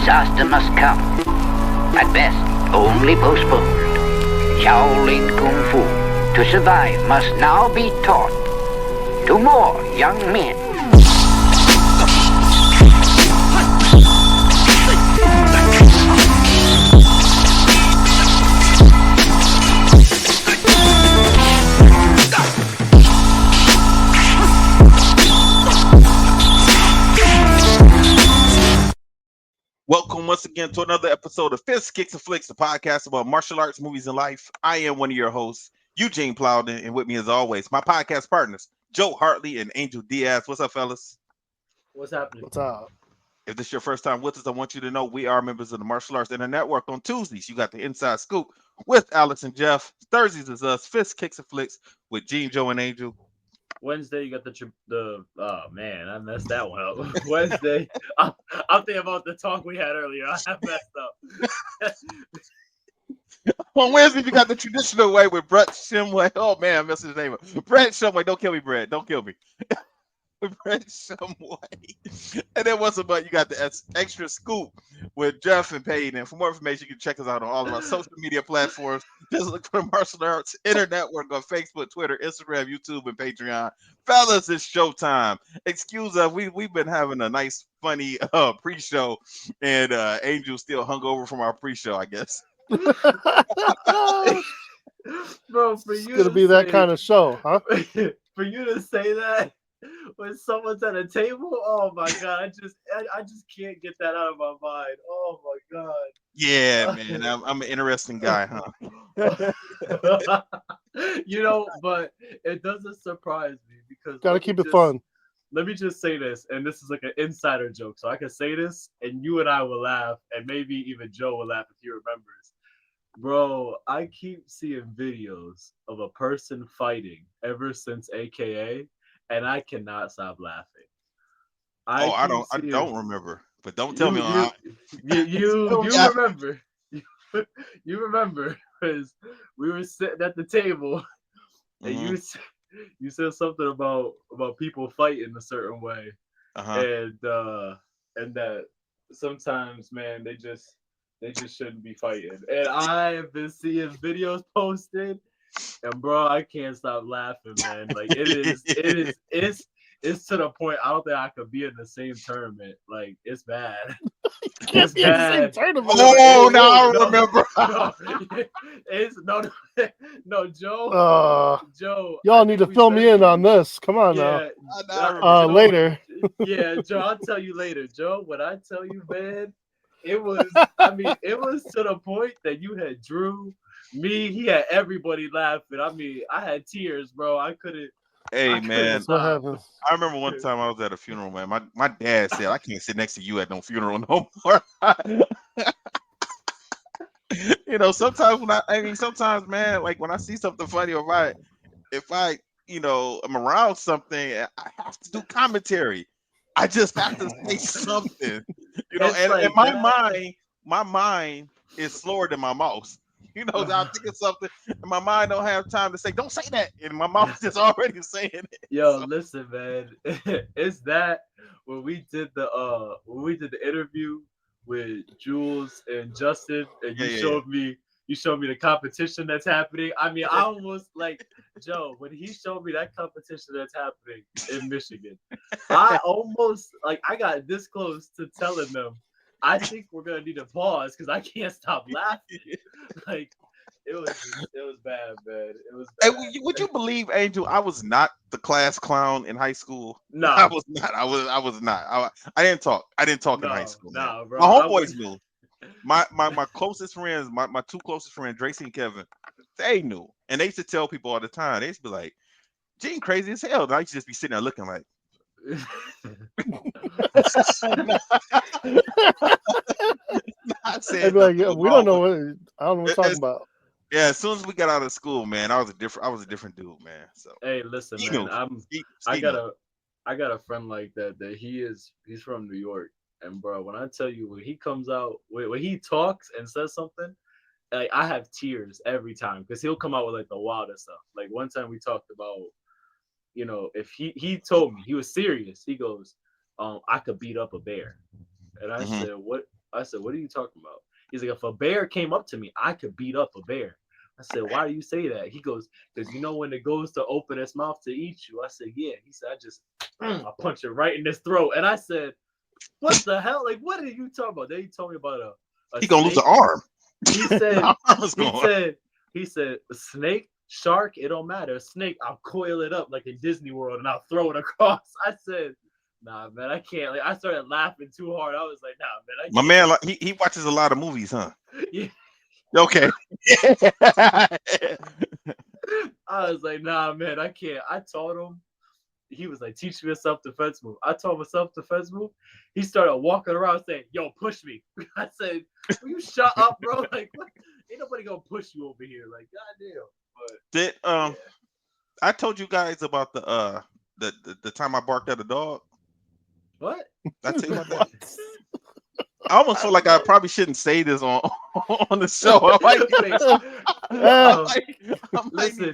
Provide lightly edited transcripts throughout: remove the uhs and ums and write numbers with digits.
disaster must come. At best, only postponed. Shaolin Kung Fu, to survive, must now be taught to more young men. Welcome once again to another episode of Fists, Kicks, and Flicks, the podcast about martial arts, movies, and life. I am one of your hosts, Eugene Plowden, and with me as always, my podcast partners, Joe Hartley and Angel Diaz. What's up, fellas? What's happening? What's up? If this is your first time with us, I want you to know we are members of the Martial Arts Internet Network. On Tuesdays, you got the Inside Scoop with Alex and Jeff. Thursdays is us, Fists, Kicks, and Flicks with Gene, Joe, and Angel. Wednesday, you got the oh man, I messed that one up. Wednesday, I'm thinking about the talk we had earlier. I messed up. On Wednesday, you got the traditional way with Brett Shumway. Oh man, I messed his name up. Brett Shumway. Don't kill me, Brett. Don't kill me. Brett Shumway. And then once a month, you got the extra scoop with Jeff and Payne. And for more information, you can check us out on all of our social media platforms. Just look for the Martial Arts Internet Network on Facebook, Twitter, Instagram, YouTube, and Patreon. Fellas, it's showtime. Excuse us, we've been having a nice, funny pre-show, and Angel's still hungover from our pre-show, I guess. Bro, for you It's gonna be that kind of show, huh? For you to say that when someone's at a table, oh my god, I just can't get that out of my mind. Oh my god. Yeah, man, I'm an interesting guy, huh? But it doesn't surprise me because Gotta keep it fun. Let me just say this, and this is like an insider joke, so I can say this, and you and I will laugh, and maybe even Joe will laugh if he remembers. Bro, I keep seeing videos of a person fighting ever since AKA, and I cannot stop laughing. I don't remember, but don't tell me on. You remember. You remember because we were sitting at the table, and you said something about people fighting a certain way, and that sometimes, man, they just shouldn't be fighting. And I have been seeing videos posted, and bro, I can't stop laughing, man. Like it's to the point I don't think I could be in the same tournament. Like it's bad. Can't be in the same tournament. Oh, now I remember. No, Joe. Joe, y'all need to fill me in on this. Come on now. Later. Yeah, Joe, I'll tell you later. Joe, when I tell you, man, it was to the point that you had Drew, me, he had everybody laughing. I mean, I had tears, bro. I couldn't. Hey, man. I remember one time I was at a funeral, man. My dad said, I can't sit next to you at no funeral no more. Sometimes, man, like when I see something funny, or if I am around something, I have to do commentary. I just have to say something, and my mind is slower than my mouth. I'm thinking something, and my mind don't have time to say, "Don't say that," and my mouth is already saying it. Yo, listen, man, it's that when we did the interview with Jules and Justin, and you showed me the competition that's happening. I mean, I almost like Joe when he showed me that competition that's happening in Michigan. I almost I got this close to telling them, I think we're gonna need a pause because I can't stop laughing. Like it was bad, man. It was bad. Hey, would you believe, Angel? I was not the class clown in high school. No, I was not. I was not. I didn't talk. I didn't talk in high school. No, bro. My homeboys knew. My closest friends, my two closest friends, Tracy and Kevin, they knew, and they used to tell people all the time. They used to be like, "Gene, crazy as hell." And I used to just be sitting there looking like. We don't know what I don't know what we're talking about. Yeah, as soon as we got out of school, man, I was a different dude, man. So hey, listen, man, I got a friend like that he's from New York, and bro, when I tell you when he comes out, when he talks and says something, like I have tears every time because he'll come out with like the wildest stuff. Like one time we talked about, if he told me he was serious, he goes, I could beat up a bear, and I said, what? I said, what are you talking about? He's like, if a bear came up to me, I could beat up a bear. I said, why do you say that? He goes, because you know when it goes to open its mouth to eat you? I said, yeah. He said, I punch it right in his throat. And I said, what the hell? Like, what are you talking about? Then he told me about a he gonna lose an arm. He said, a snake, shark, it don't matter. A snake, I'll coil it up like in Disney World and I'll throw it across. I said, nah, man, I can't. Like, I started laughing too hard. I was like, nah, man, I can't. My man, like, he watches a lot of movies, huh? Yeah. Okay. I was like, nah, man, I can't. I taught him. He was like, teach me a self-defense move. I taught him a self-defense move. He started walking around saying, yo, push me. I said, will you shut up, bro? Like, what? Ain't nobody gonna push you over here. Like, goddamn. But I told you guys about the time I barked at a dog. What? I tell you about that. I almost feel like I probably shouldn't say this on the show. I'm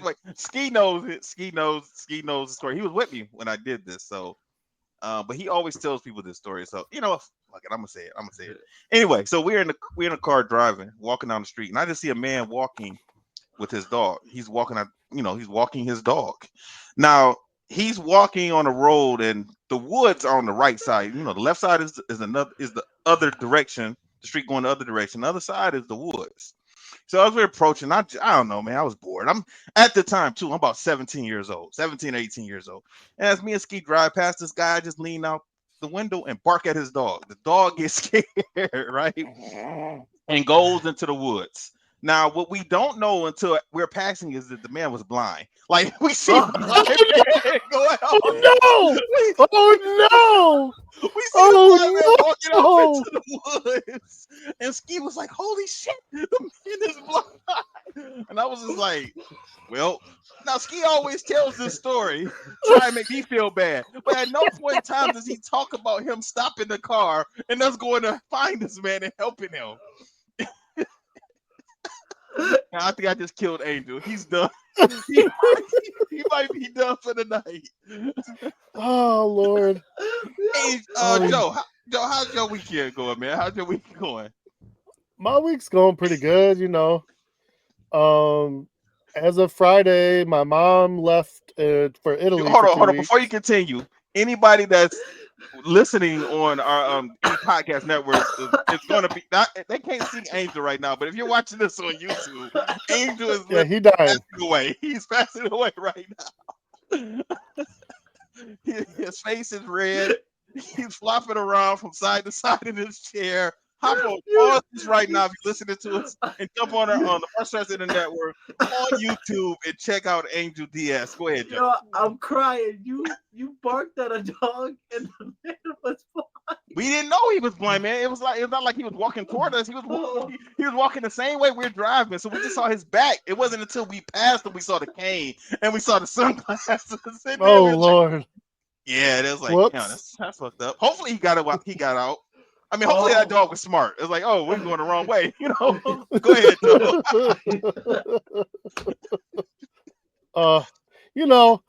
like, Ski knows it. Ski knows the story. He was with me when I did this, so but he always tells people this story. So you know, fuck it, I'm gonna say it. Anyway, so we're in a car driving, walking down the street, and I just see a man walking with his dog. He's walking he's walking his dog. Now he's walking on a road, and the woods are on the right side. You know, the left side is the other direction. The street going the other direction. The other side is the woods. So as we're approaching, I don't know, man. I was bored. I'm at the time too. I'm about 17, 18 years old. And as me and Ski drive past this guy, I just lean out the window and bark at his dog. The dog gets scared, right? And goes into the woods. Now, what we don't know until we're passing is that the man was blind. Like, we see the blind man going on. Oh, no! We see the blind man walking off into the woods. And Ski was like, holy shit, the man is blind. And I was just like, well, now Ski always tells this story, try and make me feel bad. But at no point in time does he talk about him stopping the car and us going to find this man and helping him. I think I just killed Angel. He's done. He might be done for the night. Oh Lord. Hey, Joe, how's your weekend going, man? How's your week going? My week's going pretty good, you know. As of Friday, my mom left for Italy. Hold on. Before you continue, anybody that's listening on our podcast network is going to be they can't see Angel right now, but if you're watching this on YouTube, Angel is he died. Passing away. He's passing away right now. His face is red. He's flopping around from side to side in his chair. Hop on pause right now if you're listening to us and jump on the First Stress in the Network on YouTube and check out Angel Diaz. Go ahead, Joe. Yo, I'm crying. You barked at a dog and the man was blind. We didn't know he was blind, man. It was not like he was walking toward us. He was walking the same way we're driving. So we just saw his back. It wasn't until we passed him we saw the cane and we saw the sunglasses. Oh Lord. Like, yeah, it was like, yeah, that's fucked up. Hopefully he got out. I mean, hopefully that dog was smart. It's like, oh, we're going the wrong way, you know. Go ahead, Joe. You know,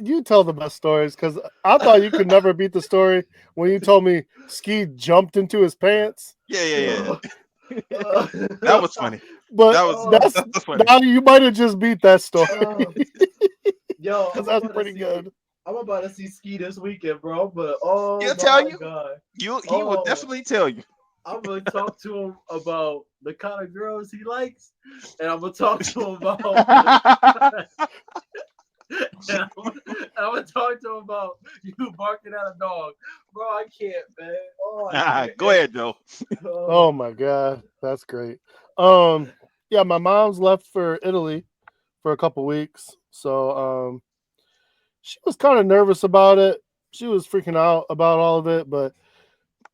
you tell the best stories because I thought you could never beat the story when you told me Ski jumped into his pants. Yeah. That was funny. But that's funny. Now you might have just beat that story. Yo, that's pretty good. I'm about to see Ski this weekend, bro. But he'll tell you. God. He will definitely tell you. I'm gonna talk to him about the kind of girls he likes, and I'm gonna talk to him about. I'm gonna talk to him about you barking at a dog, bro. I can't, man. Go ahead, Joe. Oh my God, that's great. Yeah, my mom's left for Italy for a couple weeks, so she was kind of nervous about it. She was freaking out about all of it, but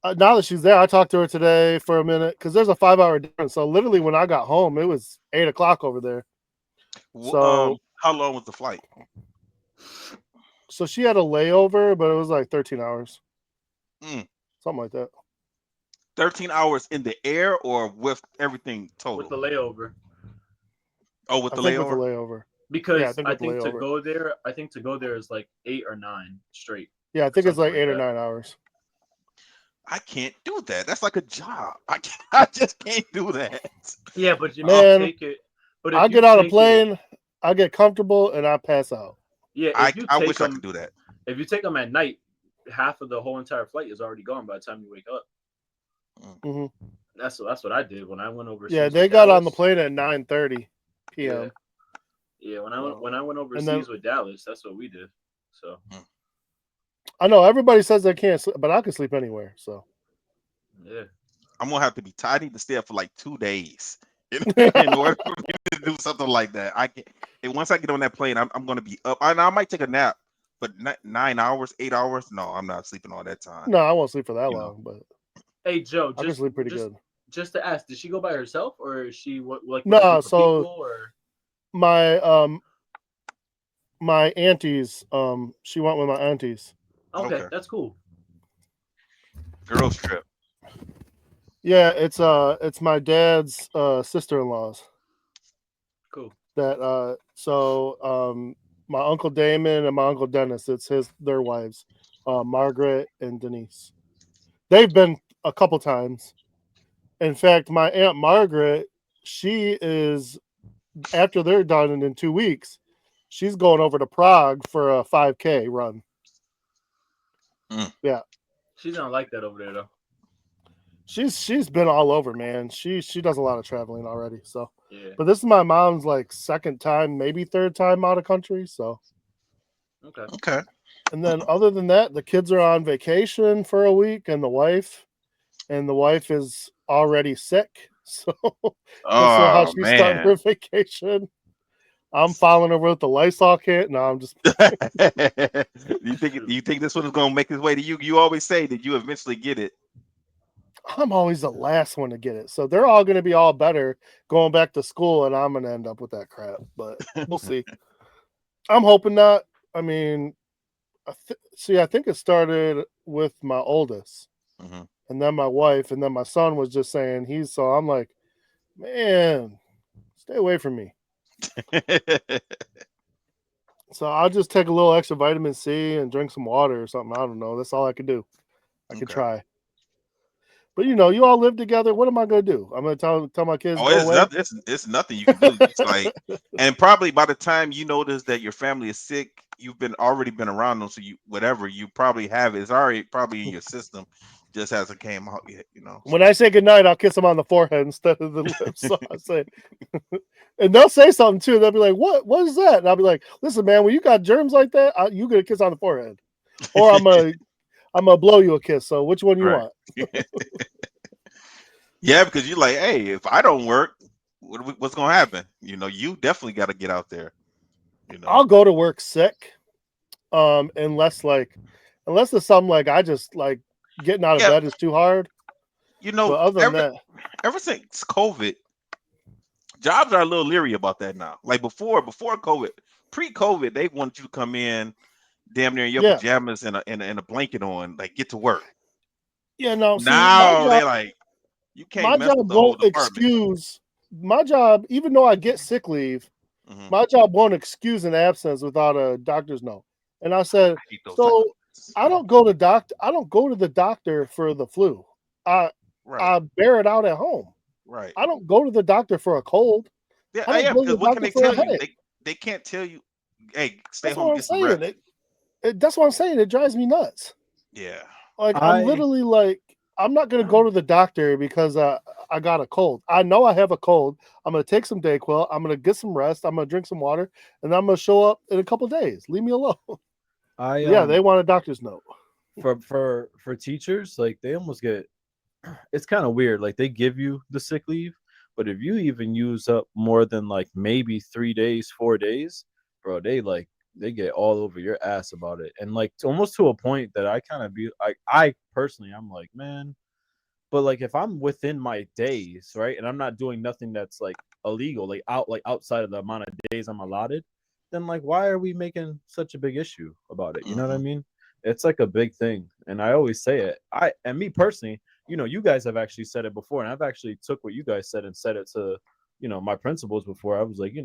now that she's there, I talked to her today for a minute because there's a 5-hour difference. So literally, when I got home, it was 8:00 over there. So how long was the flight? So she had a layover, but it was like 13 hours, something like that. 13 hours in the air or with everything total? With the layover. Oh, with the layover. With the layover. Because I think to go there is like 8 or 9 straight. Yeah, I think it's like 8 or 9 hours. I can't do that. That's like a job. I just can't do that. Yeah, but you Man, take it. But I if you get on a take it, plane, I get comfortable, and I pass out. yeah, I wish I could do that. if you take them at night, half of the whole entire flight is already gone by the time you wake up. Hmm. That's what I did when I went Yeah, overseas they with got on the Dallas. plane at 9:30 Yeah, p.m. yeah. So, When I went and then overseas with Dallas, that's what we did. So Mm. I know everybody says they can't sleep, but I can sleep anywhere. So yeah, I'm gonna have to be. I need to stay up for like 2 days in order for me to do something like that. I can. And once I get on that plane, I'm gonna be up. I might take a nap, but 9 hours, 8 hours. No, I'm not sleeping all that time. no, I won't sleep for that You know. long, but hey Joe, I can sleep pretty just good. just to ask, did she go by herself or is she like with a No, group of so people or? my my aunties, she went with my aunties. Okay, Okay. that's cool. Girls trip. Yeah, it's my dad's sister-in-laws Cool. that my uncle Damon and my uncle Dennis, it's their wives, Margaret and Denise. They've been a couple times. In fact, my aunt Margaret, she is after they're done and in 2 weeks, she's going over to Prague for a 5K run. Mm. Yeah. She's not like that over there though. She's been all over, man. She does a lot of traveling already. So, Yeah. but this is my mom's like second time, maybe third time out of country. So, Okay. Okay. and then other than that, the kids are on vacation for a week, and the wife is already sick. So, this is how Oh she's starting man. her vacation. I'm following her with the Lysol kit. No, I'm just Do Shoot. you think this one is gonna make its way to you? You always say that you eventually get it. I'm always the last one to get it. So they're all going to be all better going back to school, and I'm going to end up with that crap. But we'll see. I'm hoping not. I mean, I think it started with my oldest, Mhm. and then my wife, and then my son was just saying he's. So I'm like, man, stay away from me. So I'll just take a little extra vitamin C and drink some water or something. I don't know. That's all I can do. I can Okay. try. But you all live together. What am I going to do? I'm going to tell my kids Oh, go it's away. nothing. It's nothing you can do. It's like, and probably by the time you notice that your family is sick, you've already been around them, so you probably have it. It's already probably in your system, just hasn't came out yet. When So I say goodnight, I'll kiss them on the forehead instead of the lips. So I say, and they'll say something too. They'll be like, "What? What is that?" And I'll be like, "Listen, man, when you got germs like that, you get a kiss on the forehead, or I'm gonna blow you a kiss. So which one you right, want?" yeah, because you're like, hey, if I don't work, what's gonna happen? You definitely got to get out there. I'll go to work sick, unless it's something like I just like getting out of Yeah, bed is too hard. But other than ever that, ever since COVID, jobs are a little leery about that now. Like before COVID, pre-COVID, they wanted you to come in damn near in your yeah, pajamas and a blanket on, like get to work. yeah. No, see, Now they like you can't my mess with job the whole won't department. excuse my job, even though I get sick leave. Hmm. My job won't excuse an absence without a doctor's note. And I said, I hate those type so of I don't go to the doctor for the flu. I right, I bear it out at home. right. I don't go to the doctor for a cold. Yeah, I I don't am go to because the what can doctor they for a tell you? headache. They can't tell you, hey, stay That's home what and I'm get some saying. rest. That's what I'm saying. It drives me nuts. Yeah. Like I'm I literally like I'm not gonna go to the doctor because I got a cold. I know I have a cold. I'm gonna take some Dayquil. I'm gonna get some rest. I'm gonna drink some water, and I'm gonna show up in a couple days. Leave me alone. I Yeah, they want a doctor's note. for teachers, like they almost get it's kind of weird. Like they give you the sick leave, but if you even use up more than like maybe 3 days, 4 days, bro, they get all over your ass about it. And like almost to a point that I kind of be like I personally I'm like, man, but like if I'm within my days, right, and I'm not doing nothing that's like illegal, like outside of the amount of days I'm allotted, then like why are we making such a big issue about it? You know what I Hmm. mean? It's like a big thing. And I always say it. And me personally, you guys have actually said it before, and I've actually took what you guys said and said it to, my principals before. I was like,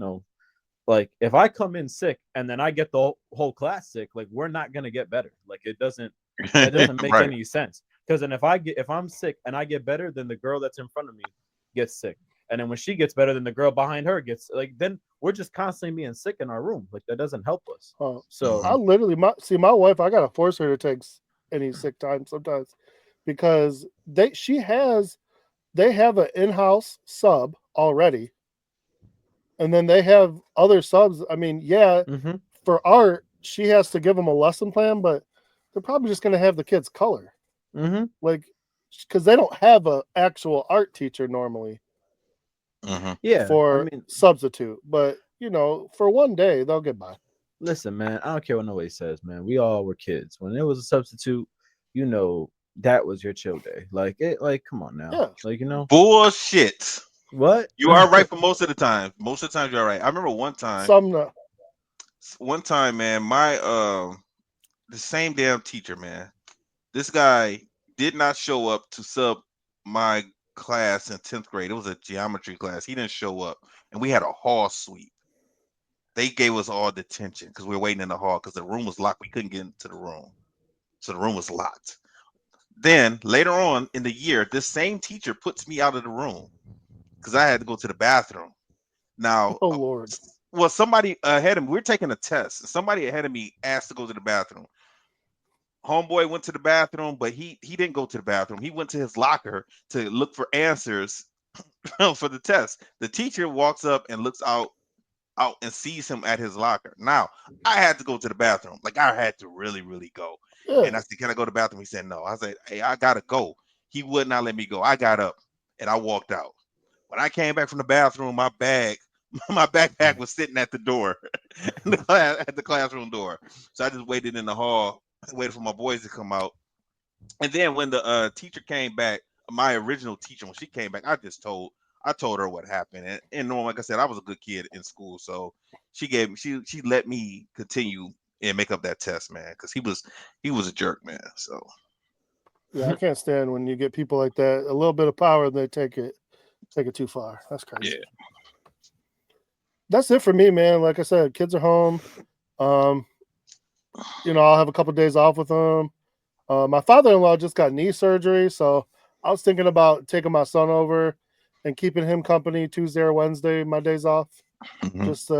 like if I come in sick and then I get the whole class sick, like we're not gonna get better. Like that doesn't make Right. any sense. Because then if I'm sick and I get better, then the girl that's in front of me gets sick. And then when she gets better, then the girl behind her gets like. Then we're just constantly being sick in our room. Like that doesn't help us. So I literally my wife. I gotta force her to take any sick time sometimes because they have an in-house sub already, and then they have other subs. I mean, for art, she has to give them a lesson plan, but they're probably just gonna have the kids color, like because they don't have an actual art teacher normally. Yeah, for I mean, substitute, but for one day they'll get by. listen, man, I don't care what nobody says, man. We all were kids when there was a substitute. That was your chill day. Like it, like come on now, Yeah. like Bullshit. what You are right for most of the time. Most of the times you're right. I remember one time, man, my the same damn teacher, man. This guy did not show up to sub my class in 10th grade. It was a geometry class. He didn't show up, and we had a hall sweep. They gave us all detention because we were waiting in the hall because the room was locked. We couldn't get into the room, so the room was locked. Then later on in the year, this same teacher puts me out of the room because I had to go to the bathroom. Now, Oh Lord. Well, somebody ahead of me, we're taking a test, and somebody ahead of me asked to go to the bathroom. Homeboy went to the bathroom, but he didn't go to the bathroom. He went to his locker to look for answers for the test. The teacher walks up and looks out and sees him at his locker. Now, I had to go to the bathroom. Like I had to really, really go. Yeah. And I said, "Can I go to the bathroom?" He said, "No." I said, "Hey, I gotta go." He would not let me go. I got up and I walked out. When I came back from the bathroom, my backpack was sitting at the door, at the classroom door. So I just waited in the hall, waited for my boys to come out. And then when the teacher came back, my original teacher, when she came back, I told her what happened. And like I said, I was a good kid in school, so she let me continue and make up that test, man, because he was a jerk, man. So yeah, I can't stand when you get people like that. A little bit of power, and they take it too far. That's crazy. yeah. That's it for me, man. Like I said, kids are home. I'll have a couple of days off with them. My father-in-law just got knee surgery, so I was thinking about taking my son over and keeping him company Tuesday or Wednesday, my days off. Mhm. Just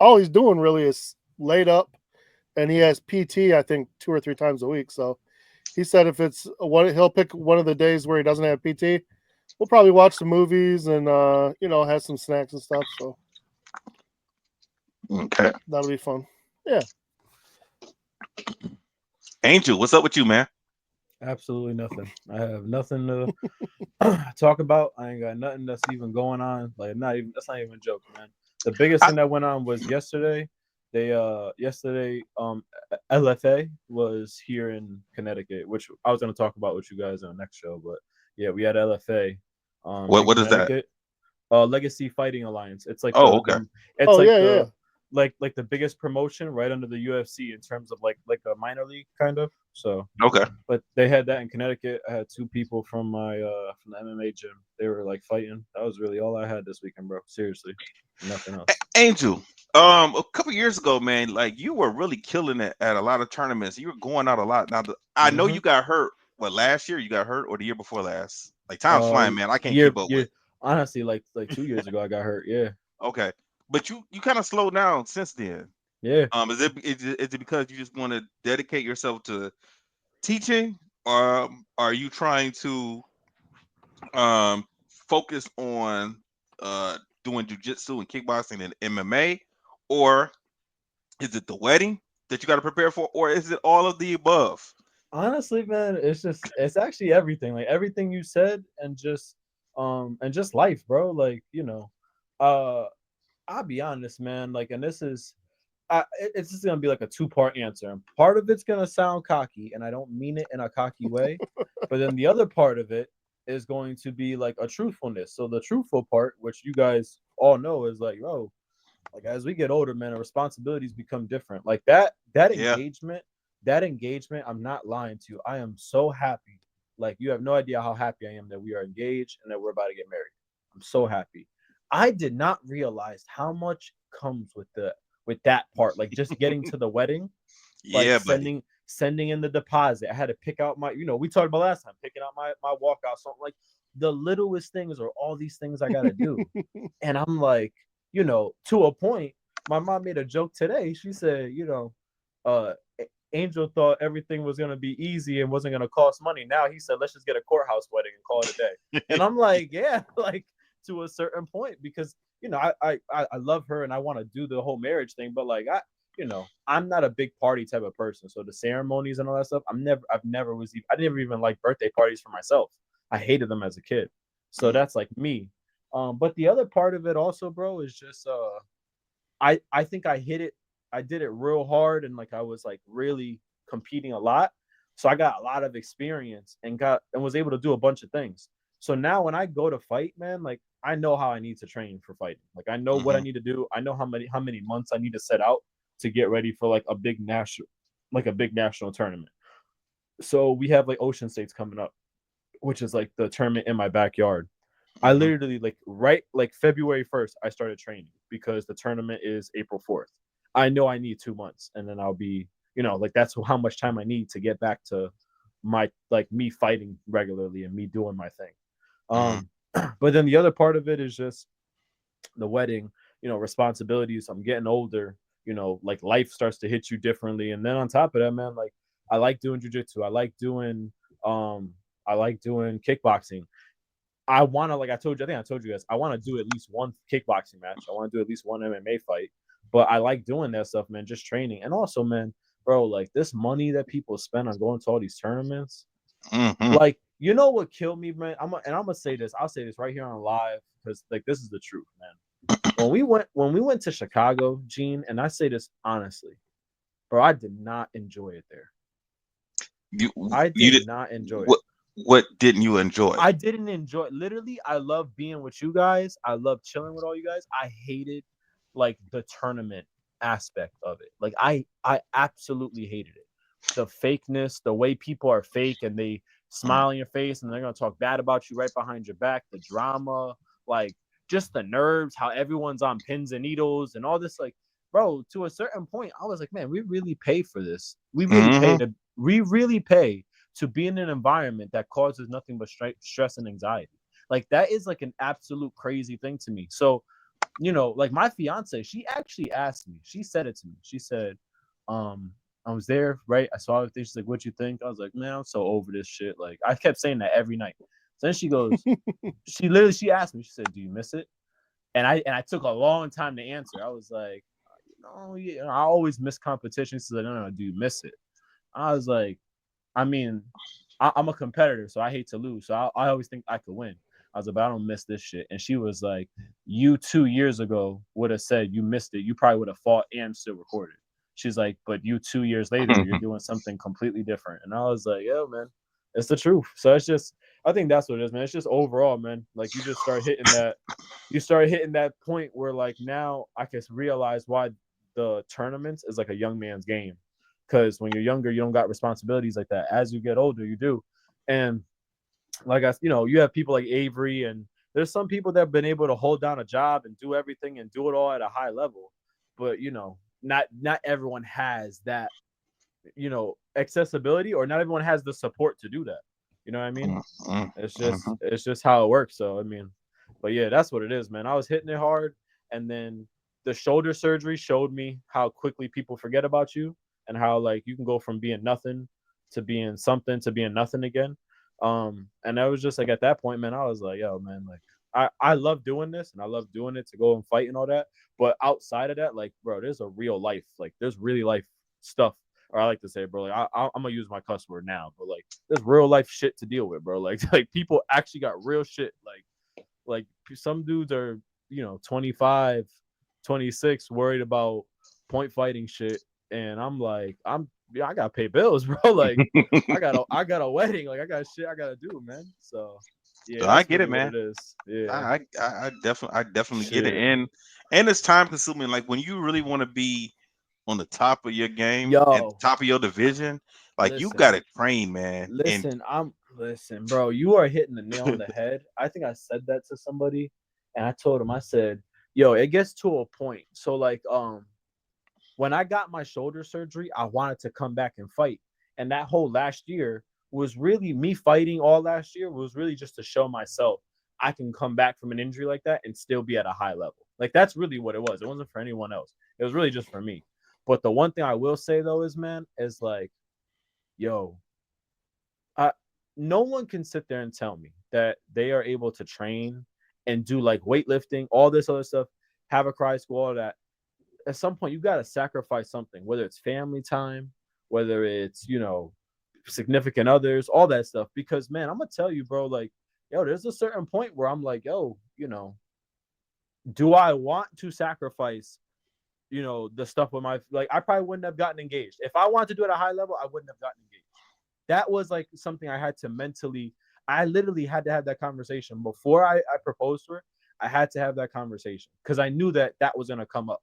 all he's doing really is laid up, and he has PT I think 2 or 3 times a week. So he said if it's he'll pick one of the days where he doesn't have PT. We'll probably watch some movies and have some snacks and stuff. So Okay. that'll be fun. Yeah. Angel, what's up with you, man? absolutely nothing. I have nothing to talk about. I ain't got nothing that's even going on. Like that's not even a joke, man. The biggest thing that went on was yesterday. LFA was here in Connecticut, which I was going to talk about with you guys on the next show. But yeah, we had LFA. What is that? Legacy Fighting Alliance. It's like okay. like the biggest promotion right under the UFC in terms of like a minor league kind of. So Okay. but they had that in Connecticut. I had 2 people from the MMA gym. They were like fighting. That was really all I had this weekend, bro. Seriously, nothing else. Angel, a couple years ago, man, like you were really killing it at a lot of tournaments. You were going out a lot. Now, I know you got hurt. What, last year you got hurt, or the year before last? Like time's flying, man. I can't keep up with. Honestly, like 2 years ago, I got hurt. Yeah. Okay, but you kind of slowed down since then. Yeah. Is it because you just want to dedicate yourself to teaching, or are you trying to focus on doing jujitsu and kickboxing and MMA, or is it the wedding that you got to prepare for, or is it all of the above? Honestly, man, it's actually everything. Like everything you said, and just life, bro. Like I'll be honest, man. Like, and it's just gonna be like a 2-part answer. And part of it's gonna sound cocky, and I don't mean it in a cocky way. But then the other part of it is going to be like a truthfulness. So the truthful part, which you guys all know, is like, like as we get older, man, our responsibilities become different. Like that engagement, I'm not lying to you. I am so happy. Like you have no idea how happy I am that we are engaged and that we're about to get married. I'm so happy. I did not realize how much comes with that part. Like just getting to the wedding, like Yeah, buddy. sending in the deposit. I had to pick out my, we talked about last time, picking out my walkout. Something like the littlest things are all these things I gotta do. And I'm like, to a point, my mom made a joke today. She said, uh, Angel thought everything was gonna be easy and wasn't gonna cost money. Now he said, let's just get a courthouse wedding and call it a day. And I'm like, yeah, like to a certain point, because I love her and I want to do the whole marriage thing, but like I'm not a big party type of person. So the ceremonies and all that stuff, I never even liked birthday parties for myself. I hated them as a kid. So that's like me. But the other part of it also, bro, is just I think I did it real hard, and like I was like really competing a lot. So I got a lot of experience and was able to do a bunch of things. So now when I go to fight, man, like I know how I need to train for fighting. Like I know what I need to do. I know how many months I need to set out to get ready for like a big national tournament. So we have like Ocean States coming up, which is like the tournament in my backyard. I literally like February 1st, I started training because the tournament is April 4th. I know I need 2 months, and then I'll be, like that's how much time I need to get back to my like me fighting regularly and me doing my thing. But then the other part of it is just the wedding, responsibilities. I'm getting older, like life starts to hit you differently. And then on top of that, man, like I like doing jujitsu. I like doing kickboxing. I want to, like I told you guys, I want to do at least one kickboxing match. I want to do at least one MMA fight. But I like doing that stuff, man, just training. And also, man, bro, like this money that people spend on going to all these tournaments, like, what killed me, man? I'm gonna say this. I'll say this right here on live because like this is the truth, man. When we went to Chicago, Gene, and I say this honestly, bro, I did not enjoy it there. I did not enjoy it. What didn't you enjoy? I didn't enjoy it. Literally, I love being with you guys. I love chilling with all you guys. I hated like the tournament aspect of it. Like I absolutely hated it. The fakeness, the way people are fake and they smile in your face and they're gonna talk bad about you right behind your back, the drama, like just the nerves, how everyone's on pins and needles and all this, like, bro, to a certain point, I was like, man, we really pay for this. We really pay to be in an environment that causes nothing but stress and anxiety. Like that is like an absolute crazy thing to me. So, like my fiance, she actually asked me, she said it to me. She said, I was there, right? I saw everything. She's like, what you think? I was like, man, I'm so over this shit. Like I kept saying that every night. So then she goes, she asked me, she said, do you miss it? And I took a long time to answer. I was like, yeah, I always miss competition. She's like, no, do you miss it? I was like, I mean, I'm a competitor, so I hate to lose. So I always think I could win. I was like, but I don't miss this shit. And she was like, you 2 years ago would have said you missed it. You probably would have fought and still recorded. She's like, but you 2 years later, you're doing something completely different. And I was like, yeah, man, it's the truth. So it's just, I think that's what it is, man. It's just overall, man. Like you just start hitting that point where like now I can realize why the tournaments is like a young man's game. Because when you're younger, you don't got responsibilities like that. As you get older, you do. And like you have people like Avery, and there's some people that have been able to hold down a job and do everything and do it all at a high level. But not everyone has that, accessibility, or not everyone has the support to do that. You know what I mean? It's just how it works. So I mean, but yeah, that's what it is, man. I was hitting it hard, and then the shoulder surgery showed me how quickly people forget about you. And how like you can go from being nothing to being something to being nothing again. And I was just like at that point, man, I was like, yo, man, like I love doing this and I love doing it to go and fight and all that. But outside of that, like, bro, there's a real life, like there's really life stuff. Or I like to say, bro, like I'm gonna use my cuss word now, but like there's real life shit to deal with, bro. Like people actually got real shit. Like some dudes are, 25, 26, worried about point fighting shit. And I'm like, I gotta pay bills, bro. Like, I got a wedding. Like, I got shit I gotta do, man. So, yeah, I get it, man. It is. Yeah, I definitely get it, and it's time consuming. Like when you really want to be on the top of your game and top of your division, like you gotta train, man. Listen, bro. You are hitting the nail on the head. I think I said that to somebody, and I told him, I said, yo, it gets to a point. So like, when I got my shoulder surgery, I wanted to come back and fight. And that whole last year was really me fighting all last year was really just to show myself I can come back from an injury like that and still be at a high level. Like that's really what it was. It wasn't for anyone else. It was really just for me. But the one thing I will say though is, man, is like, yo, no one can sit there and tell me that they are able to train and do like weightlifting, all this other stuff, have a karate school, all that. At some point, you got to sacrifice something, whether it's family time, whether it's, significant others, all that stuff. Because, man, I'm going to tell you, bro, like, yo, there's a certain point where I'm like, yo, do I want to sacrifice, the stuff with my, like, I probably wouldn't have gotten engaged. If I wanted to do it at a high level, I wouldn't have gotten engaged. That was like something I had to mentally, I literally had to have that conversation before I proposed to her. I had to have that conversation because I knew that was going to come up.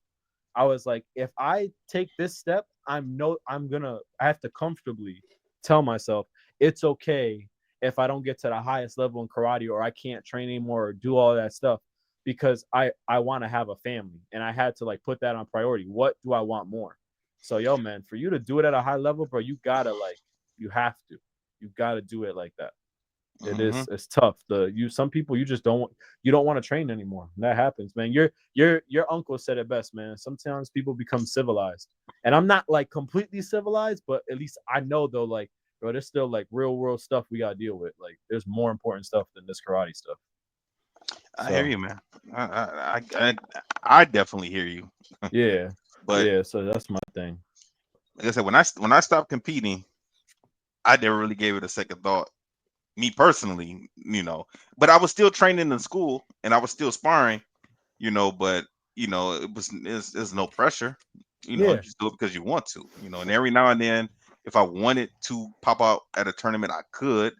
I was like, if I take this step, I have to comfortably tell myself it's okay if I don't get to the highest level in karate or I can't train anymore or do all that stuff because I want to have a family. And I had to like put that on priority. What do I want more? So, yo, man, for you to do it at a high level, bro, you gotta you have to. You gotta do it like that. It is. It's tough. Some people you just don't want to train anymore. That happens, man. Your uncle said it best, man. Sometimes people become civilized, and I'm not like completely civilized, but at least I know though, like, bro, there's still like real world stuff we gotta deal with. Like, there's more important stuff than this karate stuff. I hear you, man. I definitely hear you. Yeah, but yeah. So that's my thing. Like I said, when I stopped competing, I never really gave it a second thought. Me personally, but I was still training in school and I was still sparring, but there's no pressure, you just do it because you want to, and every now and then, if I wanted to pop out at a tournament, I could,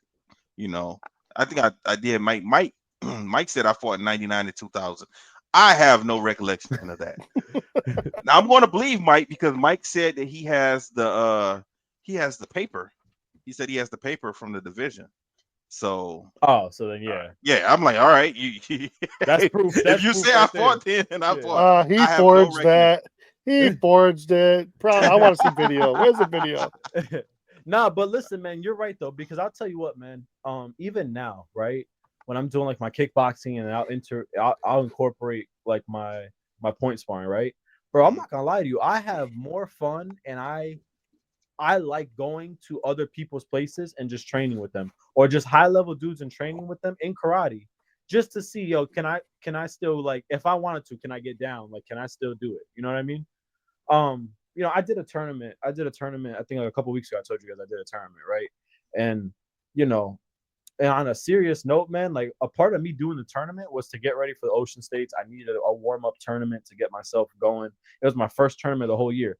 I think I did. Mike said I fought in 99 and 2000. I have no recollection of that. Now I'm going to believe Mike because Mike said that he has the paper. He said he has the paper from the division. So so then yeah, I'm like, all right, that's proof. If you say I fought then, I fought. He forged that. He forged it. I want to see video. Where's the video? Nah, but listen, man, you're right though, because I'll tell you what, man. Even now, right, when I'm doing like my kickboxing and I'll incorporate like my point sparring, right, bro. I'm not gonna lie to you. I have more fun and I like going to other people's places and just training with them, or just high level dudes and training with them in karate, just to see, yo, can I still, like, if I wanted to, can I get down? Like, can I still do it? You know what I mean? I did a tournament. I think like a couple weeks ago. I told you guys I did a tournament, right? And and on a serious note, man, like a part of me doing the tournament was to get ready for the Ocean States. I needed a warm up tournament to get myself going. It was my first tournament the whole year.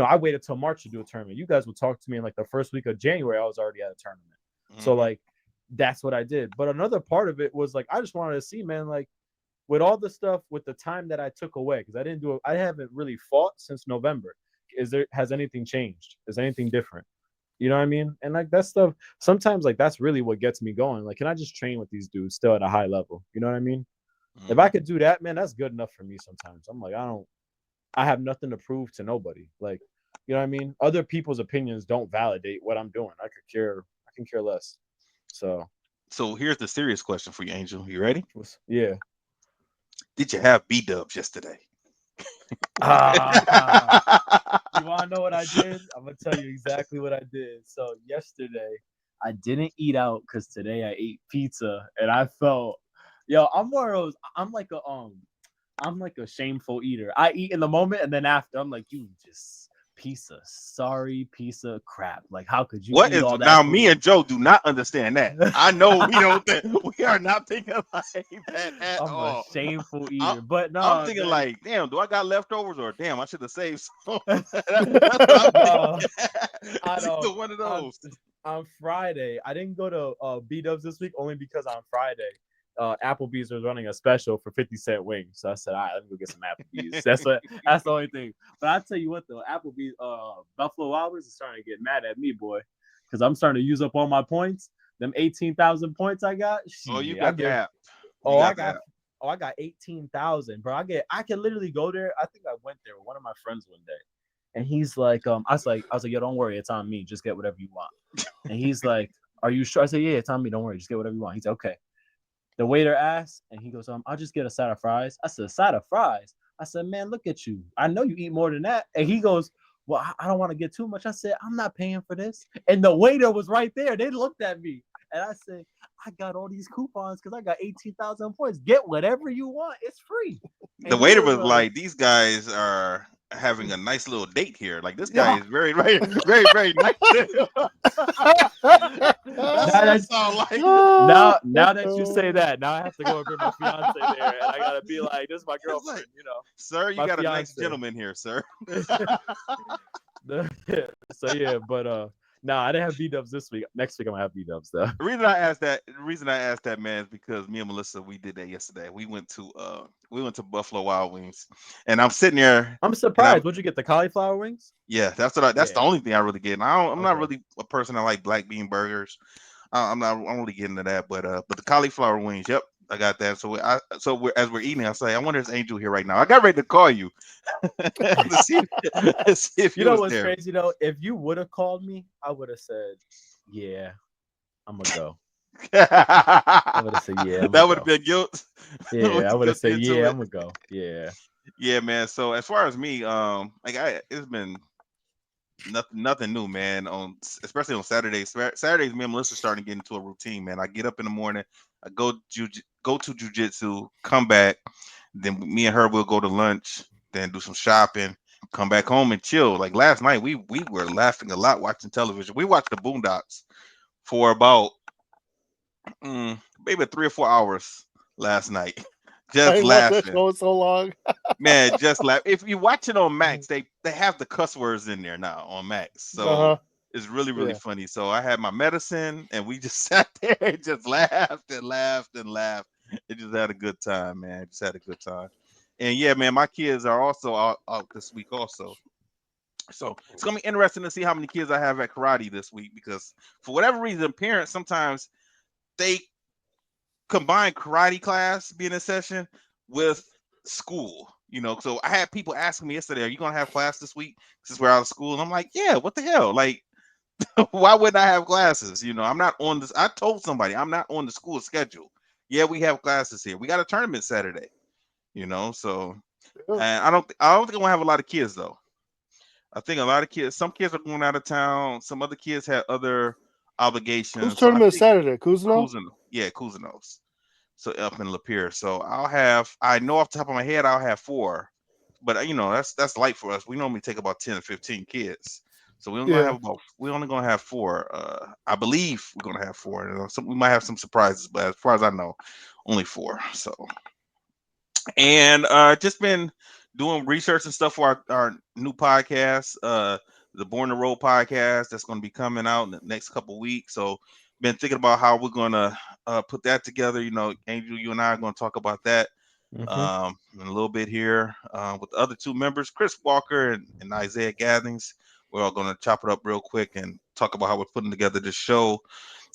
I waited till March to do a tournament. You guys would talk to me in like the first week of January. I was already at a tournament. So like, that's what I did. But another part of it was like, I just wanted to see, man, like with all the stuff, with the time that I took away, because I haven't really fought since November. Has anything changed? Is anything different? You know what I mean? And like that stuff, sometimes like that's really what gets me going. Like, can I just train with these dudes still at a high level? You know what I mean? If I could do that, man, that's good enough for me sometimes. I'm like, I have nothing to prove to nobody. Like, you know what I mean? Other people's opinions don't validate what I'm doing. I can care less. So here's the serious question for you, Angel. You ready? Yeah. Did you have B-dubs yesterday? You want to know what I did? I'm going to tell you exactly what I did. So yesterday, I didn't eat out because today I ate pizza and I felt, I'm one of those, I'm like a shameful eater. I eat in the moment and then after I'm like, you just piece of crap. Like, how could you what eat is all that now food? Me and Joe do not understand that. I know we are not thinking like that at I'm all. a shameful eater. But no, I'm thinking man. like, damn, do I got leftovers, or damn, I should have saved some. I know. One of those. On Friday, I didn't go to B-dubs this week only because on Friday Applebee's was running a special for 50-cent wings. So I said, all right, let me go get some Applebee's. That's the only thing. But I tell you what though, Applebee's Buffalo Wild Wings is starting to get mad at me, boy. Because I'm starting to use up all my points. Them 18,000 points I got. You got the app. I got 18,000, bro. I can literally go there. I think I went there with one of my friends one day. And he's like, I was like, yo, don't worry, it's on me. Just get whatever you want. And he's like, are you sure? I said, yeah, it's on me. Don't worry, just get whatever you want. He's like, okay. The waiter asked, and he goes, I'll just get a side of fries. I said, a side of fries? I said, man, look at you. I know you eat more than that. And he goes, well, I don't want to get too much. I said, I'm not paying for this. And the waiter was right there. They looked at me. And I said, I got all these coupons because I got 18,000 points. Get whatever you want. It's free. And The he waiter was was like, these guys are having a nice little date here. Like this guy yeah. is very, very, very, very nice. That's what it sounds like. Now that you say that, now I have to go and bring my fiance there, and I gotta be like, "This is my girlfriend," like, you know. Sir, you My got a nice fiance. gentleman here, sir. So yeah, but nah, I didn't have B-dubs this week. Next week I'm gonna have B-dubs though. The reason I asked that, man, is because me and Melissa, we did that yesterday. We went to Buffalo Wild Wings, and I'm sitting there, I'm and surprised. Would you get the cauliflower wings? yeah, that's the Yeah. only thing I really get. And I'm not Okay. really a person that like black bean burgers. I'm not really getting into that, but the cauliflower wings, yep, I got that. As we're eating, I say, I wonder if Angel here right now. I got ready to call you to see, to see if You you know was what's there. crazy though? If you would have called me, I would have said, "Yeah, I'm gonna go." I would have said, "Yeah, I'm That gonna would have go." been guilt. Yeah, I would have Guilty said, into "Yeah, it. I'm gonna go." Yeah. Yeah, man. So as far as me, it's been nothing new, man. Especially on Saturdays. Saturdays, me and Melissa starting to get into a routine, man. I get up in the morning, I go to jujitsu, come back, then me and her will go to lunch, then do some shopping, come back home and chill. Like last night, we were laughing a lot watching television. We watched the Boondocks for about maybe 3 or 4 hours last night, I just ain't watched that laughing. show in so long. Man, just laugh. If you watch it on Max, they have the cuss words in there now on Max, so Uh-huh. it's really Yeah. funny. So I had my medicine, and we just sat there and just laughed and laughed and laughed. It just had a good time, man. Just had a good time. And yeah, man, my kids are also out this week also. So it's gonna be interesting to see how many kids I have at karate this week because for whatever reason, parents sometimes they combine karate class being in session with school. So I had people asking me yesterday, "Are you gonna have class this week since we're out of school?" And I'm like, "Yeah, what the hell? Like, why wouldn't I have classes? I'm not on this. I told somebody I'm not on the school schedule. Yeah, we have classes here. We got a tournament Saturday. So Yeah. and I don't think I'm gonna have a lot of kids though. I think a lot of kids. Some kids are going out of town. Some other kids had other Whose obligations. So I tournament is think Saturday? Kuzno? Cousinos. So up in Lapeer. So I know off the top of my head, I'll have four, but that's light for us. We normally take about 10 or 15 kids. So Yeah. we're only gonna have four. I believe we're gonna have four. We might have some surprises, but as far as I know, only four. So and just been doing research and stuff for our new podcast, the Born to Roll podcast that's going to be coming out in the next couple weeks. So been thinking about how we're going to put that together. Angel, you and I are going to talk about that Mm-hmm. in a little bit here with the other two members, Chris Walker and Isaiah Gathings. We're all going to chop it up real quick and talk about how we're putting together this show.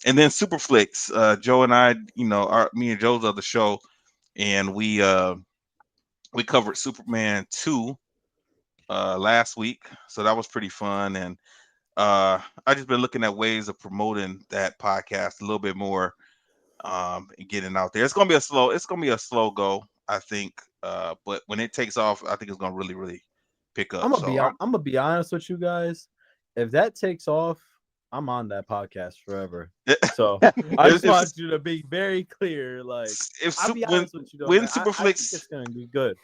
And then Superflix, Joe and I, me and Joe's other show, and we covered Superman 2 last week, so that was pretty fun. And I just been looking at ways of promoting that podcast a little bit more and getting out there. It's gonna be a slow go, I think. But when it takes off, I think it's gonna really, really pick up. So I'm gonna be honest with you guys. If that takes off, I'm on that podcast forever. So I just want you to be very clear. Like, I'll be honest with you though, when man. I think Superflix it's gonna be good.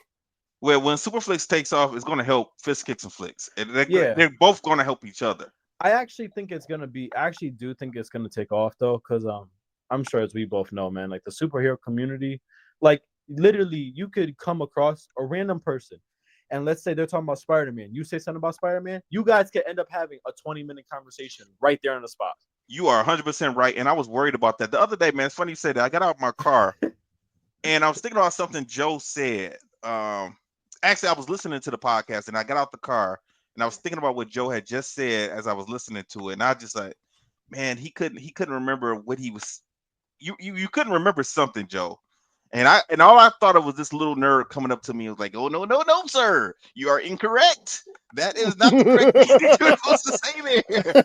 when Superflix takes off, it's gonna help Fist Kicks and Flicks. And Yeah. they're both gonna help each other. I actually think it's gonna be. I actually do think it's gonna take off though, because I'm sure as we both know, man, like the superhero community, like literally, you could come across a random person, and let's say they're talking about Spider-Man. You say something about Spider-Man, you guys could end up having a 20-minute conversation right there on the spot. You are 100% right, and I was worried about that the other day, man. It's funny you say that. I got out of my car, and I was thinking about something Joe said. Actually, I was listening to the podcast, and I got out the car, and I was thinking about what Joe had just said as I was listening to it, and I just like, man, he couldn't remember what he was. You couldn't remember something, Joe, And all I thought of was this little nerd coming up to me and was like, "Oh no, no, no, sir, you are incorrect. That is not the correct thing you're supposed to say there."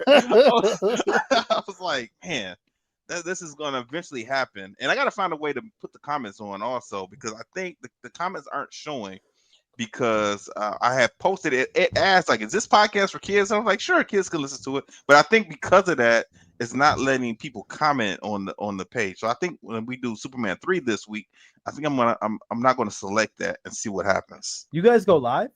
I was like, man, this is going to eventually happen, and I got to find a way to put the comments on also because I think the comments aren't showing because I have posted it. It asked like, "Is this podcast for kids?" I was like, "Sure, kids can listen to it," but I think because of that, it's not letting people comment on the page. So I think when we do Superman 3 this week, I think I'm not gonna select that and see what happens. You guys go live?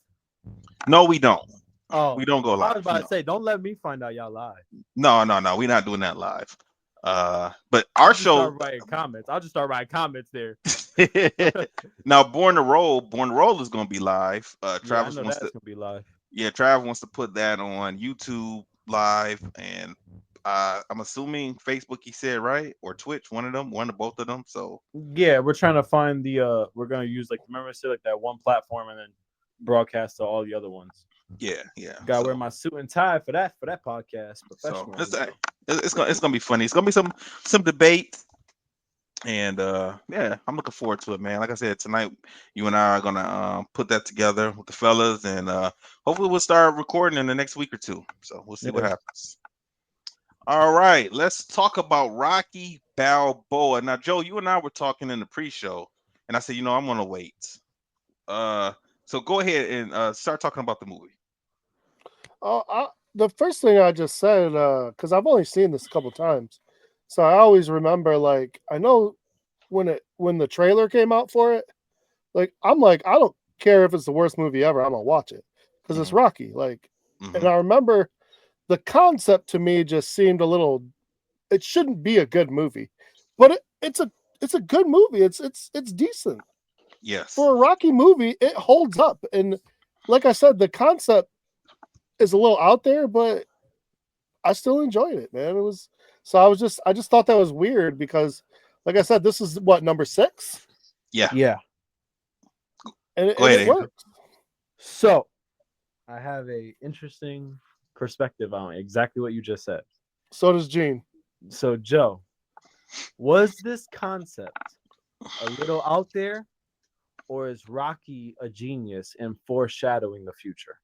No, we don't. Oh, We don't go live. I was about to No. say, don't let me find out y'all live. No, we're not doing that live. But I'll our just show. start writing comments. I'll just start writing comments there. Now, Born to Roll is going to be live. Yeah, I Travis know wants that's to. gonna be live. Yeah, Travis wants to put that on YouTube live, and I'm assuming Facebook. He said right or Twitch, one of both of them. So Yeah, we're trying to find the. We're gonna use like remember I said like that one platform and then broadcast to all the other ones. yeah. Gotta wear my suit and tie for that podcast. So Professional. it's gonna be funny. It's gonna be some debate. And yeah, I'm looking forward to it, man. Like I said, tonight you and I are gonna put that together with the fellas, and hopefully we'll start recording in the next week or two. So we'll see what Yeah. happens. All right, let's talk about Rocky Balboa. Now, Joe, you and I were talking in the pre-show, and I said, I'm gonna wait. So go ahead and start talking about the movie. The first thing I just said, because I've only seen this a couple times, so I always remember. Like, I know when the trailer came out for it, like I'm like, I don't care if it's the worst movie ever, I'm gonna watch it because it's Rocky. Like, and I remember the concept to me just seemed a little. It shouldn't be a good movie, but it's a good movie. It's decent. Yes. For a Rocky movie, it holds up, and like I said, the concept is a little out there, but I still enjoyed it, man. It was so I just thought that was weird because, like I said, this is what number 6. Yeah. And Go ahead, it works. So, I have a interesting perspective on exactly what you just said. So does Gene. So, Joe, was this concept a little out there, or is Rocky a genius in foreshadowing the future?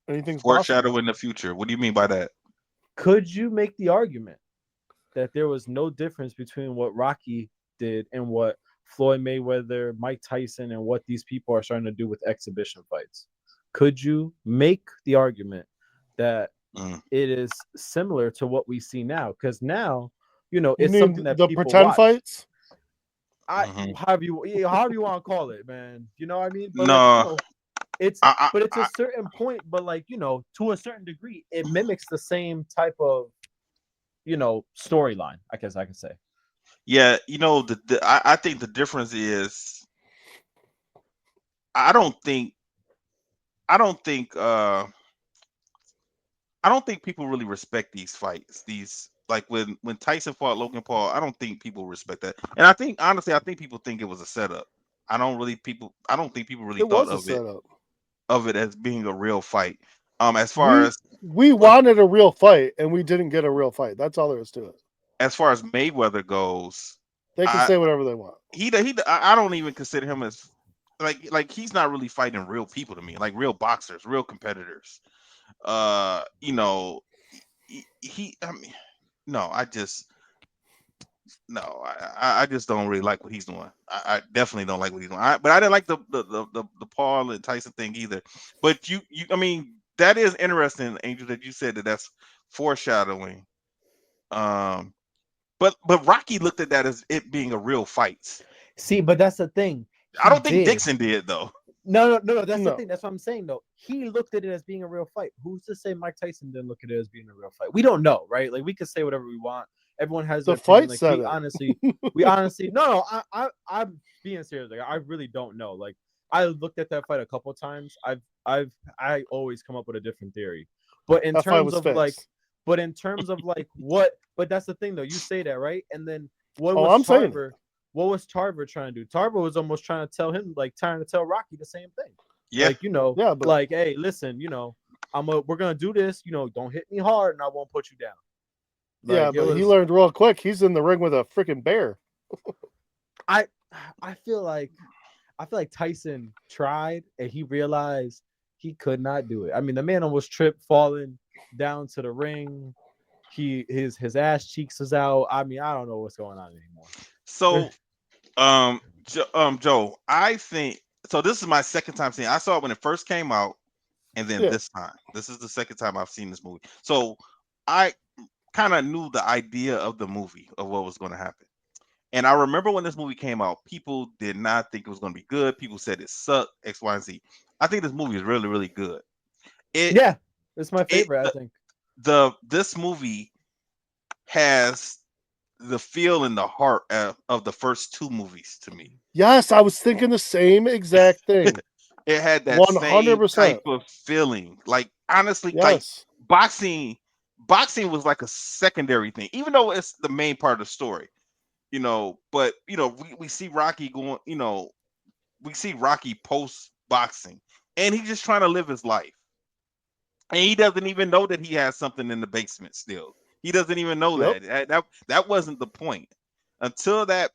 Anything's foreshadowing the future. What do you mean by that? Could you make the argument that there was no difference between what Rocky did and what Floyd Mayweather, Mike Tyson, and what these people are starting to do with exhibition fights? Could you make the argument that it is similar to what we see now? Because now, it's something that the people pretend watch. Fights. However you want to call it, man. You know what I mean? But No. it's a certain point, but to a certain degree, it mimics the same type of storyline, I guess I could say. Yeah, I think the difference is I don't think people really respect these fights. These like when Tyson fought Logan Paul, I don't think people respect that. And I think honestly, people think it was a setup. I don't think people really thought of it as being a real fight. As far as we wanted a real fight and we didn't get a real fight. That's all there is to it. As far as Mayweather goes, they can say whatever they want. I don't even consider him as like he's not really fighting real people to me, like real boxers, real competitors. I just don't really like what he's doing. I definitely don't like what he's doing. But I didn't like the Paul and Tyson thing either. But I mean, that is interesting, Angel, that you said that's foreshadowing. But Rocky looked at that as it being a real fight. See, but that's the thing. I don't think Dixon did though. No. That's the thing. That's what I'm saying though. He looked at it as being a real fight. Who's to say Mike Tyson didn't look at it as being a real fight? We don't know, right? Like we could say whatever we want. Everyone has the fight. Like, we honestly, no. I'm being serious. Like I really don't know. Like I looked at that fight a couple of times. I always come up with a different theory. But in terms of what? But that's the thing though. You say that, right? And then what was Tarver? What was Tarver trying to do? Tarver was almost trying to tell Rocky the same thing. Yeah. Like, like, hey, listen, we're gonna do this. Don't hit me hard, and I won't put you down. Like, but he learned real quick. He's in the ring with a freaking bear. I feel like Tyson tried and he realized he could not do it. I mean, the man almost tripped, falling down to the ring. His ass cheeks is out. I mean, I don't know what's going on anymore. So, Joe, I think so. This is my second time seeing. I saw it when it first came out, and then Yeah. this time. This is the second time I've seen this movie. So I kind of knew the idea of the movie of what was going to happen. And I remember when this movie came out, people did not think it was going to be good. People said it sucked, X, Y, and Z. I think this movie is really, really good. It Yeah, it's my it favorite. I think. this movie has the feel and the heart of the first two movies to me. Yes, I was thinking the same exact thing. It had that same 100%. type of feeling. Like honestly, like Yes. boxing was like a secondary thing, even though it's the main part of the story. But we see Rocky going, we see Rocky post boxing, and he's just trying to live his life. And he doesn't even know that he has something in the basement still. He doesn't even know Yep. that wasn't the point until that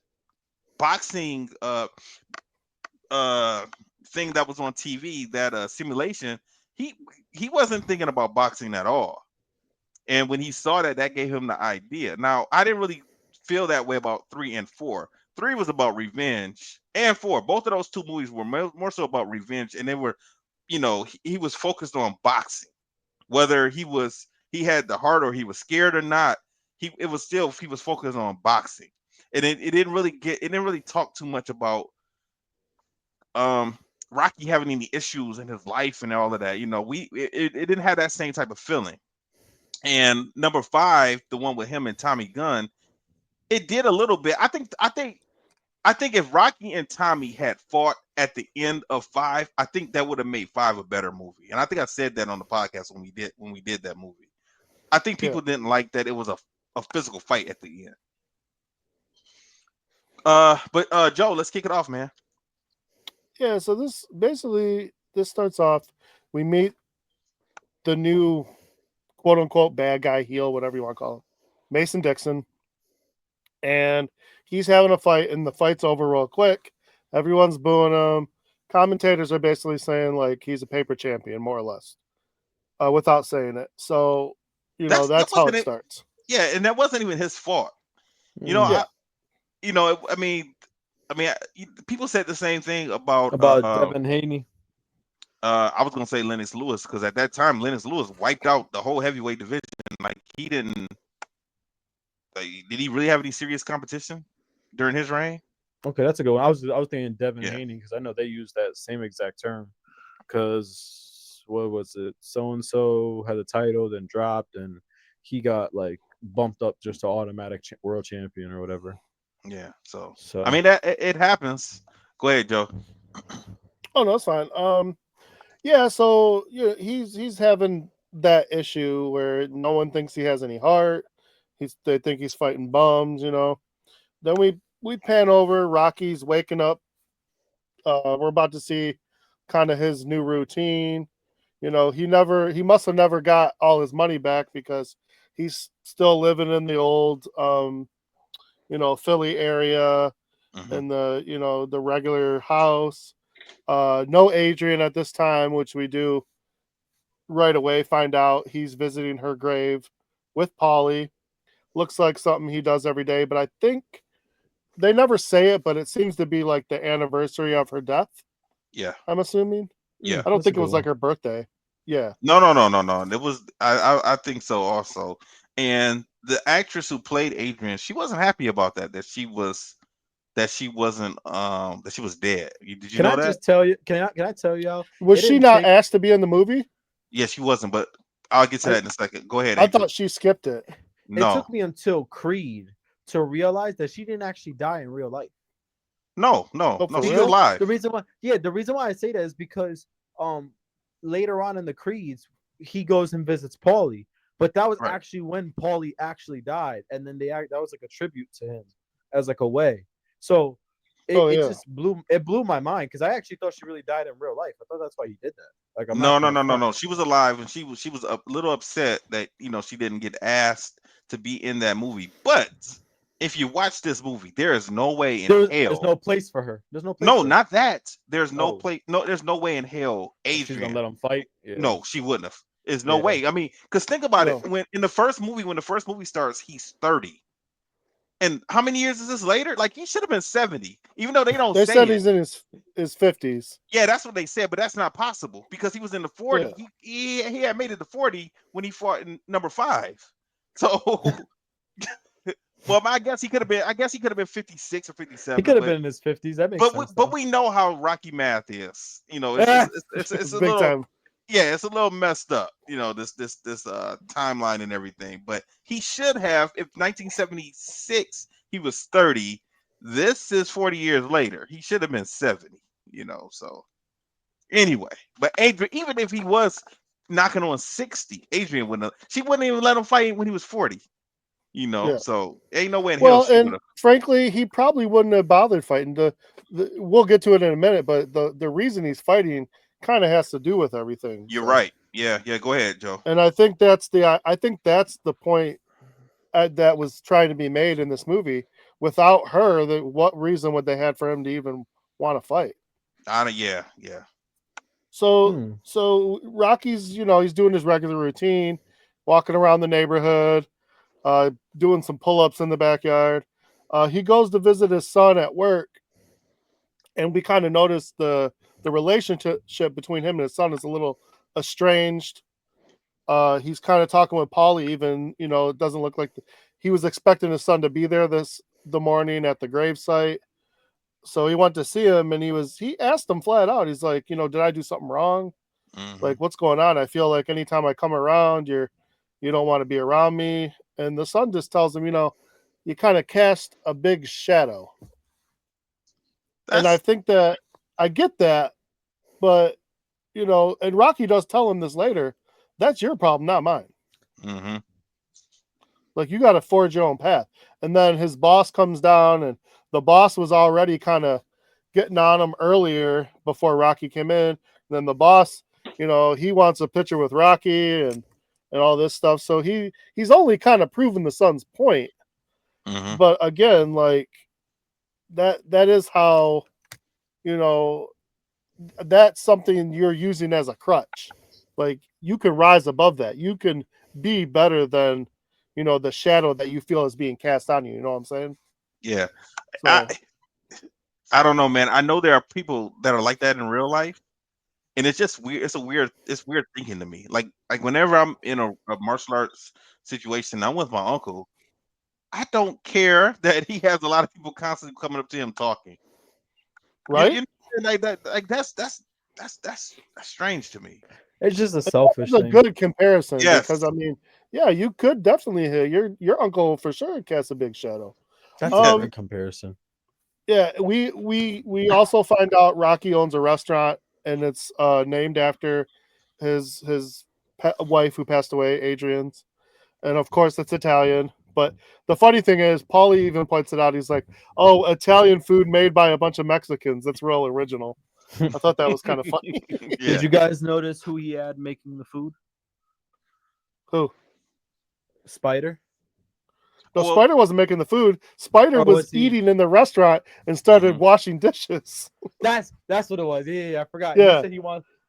boxing thing that was on TV, that simulation. He wasn't thinking about boxing at all. And when he saw that gave him the idea. Now, I didn't really feel that way about 3 and 4. 3 was about revenge, and 4, both of those two movies were more so about revenge, and they were, he was focused on boxing. Whether he had the heart or he was scared or not, he was focused on boxing. And it didn't really talk too much about Rocky having any issues in his life and all of that. It didn't have that same type of feeling. And number 5, the one with him and Tommy Gunn, it did a little bit. I think if Rocky and Tommy had fought at the end of 5, I think that would have made 5 a better movie. And I think I said that on the podcast when we did that movie. I think people didn't like that it was a physical fight at the end. But Joe, let's kick it off, man. Yeah, so this starts off. We meet the new quote unquote bad guy, heel, whatever you want to call him, Mason Dixon. And he's having a fight, and the fight's over real quick. Everyone's booing him. Commentators are basically saying like he's a paper champion, more or less, without saying it. So, that's how it starts. Yeah, and that wasn't even his fault. Yeah. People said the same thing about Devin Haney. I was gonna say Lennox Lewis, because at that time Lennox Lewis wiped out the whole heavyweight division. Like he didn't. Did he really have any serious competition during his reign? Okay, that's a good one. I was thinking Devin Haney, because I know they used that same exact term. Because what was it? So and so had the title, then dropped, and he got like bumped up just to automatic world champion or whatever. Yeah. So I mean that it happens. Go ahead, Joe. Oh no, it's fine. Yeah. So he's having that issue where no one thinks he has any heart. They think he's fighting bums. Then we pan over. Rocky's waking up. We're about to see kind of his new routine. He must have never got all his money back because he's still living in the old Philly area, in the regular house. No Adrian at this time, which we do right away find out he's visiting her grave with Polly. Looks like something he does every day, but I think they never say it, but it seems to be like the anniversary of her death. Yeah. I'm assuming. Yeah. I don't think it was like her birthday. Yeah. No. It was I think so also. And the actress who played Adrian, she wasn't happy about that she wasn't that she was dead. Did you know that? Just tell you? Can I tell y'all? Was she not asked to be in the movie? Yeah, she wasn't, but I'll get to that in a second. Go ahead. I thought she skipped it. No. It took me until Creed to realize that she didn't actually die in real life. No, she's alive. The reason why I say that is because later on in the Creeds, he goes and visits Paulie, but that was actually when Paulie actually died, and then that was like a tribute to him as like a way. So it just blew my mind, because I actually thought she really died in real life. I thought that's why he did that. Like no. She was alive, and she was a little upset that she didn't get asked to be in that movie. But if you watch this movie, there is no way in There's hell. no place for her. There's no place. No, for her. not that. There's no Oh. place. No, there's no way in hell. She's gonna Adrian. let him fight. Yeah. No, she wouldn't have. There's no Yeah. way. I mean, because think about No. it. When in the first movie, when the first movie starts, he's 30. And how many years is this later? Like he should have been 70, even though they don't They say said it. he's in his 50s. Yeah, that's what they said, but that's not possible because he was in the 40. Yeah. He had made it to 40 when he fought in number 5. So, well, I guess he could have been. I guess he could have been 56 or 57. He could have been in his 50s. That makes sense. But we know how Rocky math is. You know, it's a Big little time. yeah, it's a little messed up. You know, this timeline and everything. But he should have, if 1976 he was 30. This is 40 years later. He should have been 70. You know, so anyway. But Adrian, even if he was knocking on 60, Adrian wouldn't. She wouldn't even let him fight when he was 40. You know, Yeah. so ain't no way in hell Well, she would and have. frankly, he probably wouldn't have bothered fighting. We'll get to it in a minute, but the reason he's fighting kind of has to do with everything. You're so. right. Yeah. Go ahead, Joe. And I think that's the point that was trying to be made in this movie. Without her, what reason would they have for him to even want to fight? Yeah. So Rocky's, he's doing his regular routine, walking around the neighborhood, doing some pull-ups in the backyard. He goes to visit his son at work, and we kind of notice the relationship between him and his son is a little estranged. He's kind of talking with Paulie, even, it doesn't look like he was expecting his son to be there the morning at the gravesite. So he went to see him, and he asked him flat out. He's like, did I do something wrong? Mhm. Like, what's going on? I feel like anytime I come around, you don't want to be around me. And the son just tells him, you kind of cast a big shadow. And I think that I get that, but and Rocky does tell him this later. That's your problem, not mine. Mm-hmm. Like, you got to forge your own path. And then his boss comes down, and the boss was already kind of getting on him earlier before Rocky came in. And then the boss, he wants a picture with Rocky and all this stuff. So he's only kind of proven the son's point. Mm-hmm. But again, like that is how, that's something you're using as a crutch. Like, you can rise above that. You can be better than, the shadow that you feel is being cast on you. You know what I'm saying? Yeah. So, I don't know, man. I know there are people that are like that in real life, and it's just weird. It's weird thinking to me. Like whenever I'm in a martial arts situation, I'm with my uncle. I don't care that he has a lot of people constantly coming up to him talking. right? You know, like that. Like that's strange to me. It's just a selfish It's a thing. good comparison, Yes. because I mean, yeah, you could definitely hear your uncle for sure cast a big shadow. That's a good comparison. Yeah, we also find out Rocky owns a restaurant, and it's named after his wife who passed away, Adrian's, and of course it's Italian. But the funny thing is, Paulie even points it out. He's like, "Oh, Italian food made by a bunch of Mexicans. That's real original." I thought that was kind of funny. Yeah. Did you guys notice who he had making the food? Who? Spider. No, Well- Spider wasn't making the food. Spider Oh, was was he? eating in the restaurant and started Mhm. washing dishes. That's what it was. Yeah, I forgot. Yeah.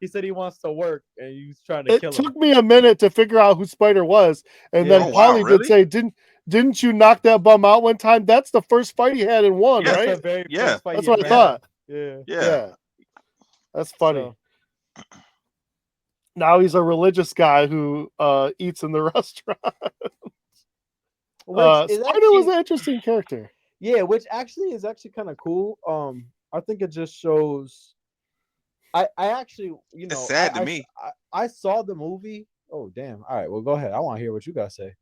He said he wants to work, and he's trying to It kill took him. me a minute to figure out who Spider was, and Yeah. then Oh, wow, Paulie really? did say, "Didn't you knock that bum out one time?" That's the first fight he had in one, Yes, That's right? the very Yeah. first fight That's he what I ever thought. had. Yeah. Yeah. That's funny. So, Now he's a religious guy who eats in the restaurant. which is Spider was actually- an interesting character. Yeah, which actually is kind of cool. I think it just shows. I actually, It's sad to I- me. I saw the movie. Oh damn! All right, well go ahead. I want to hear what you guys say.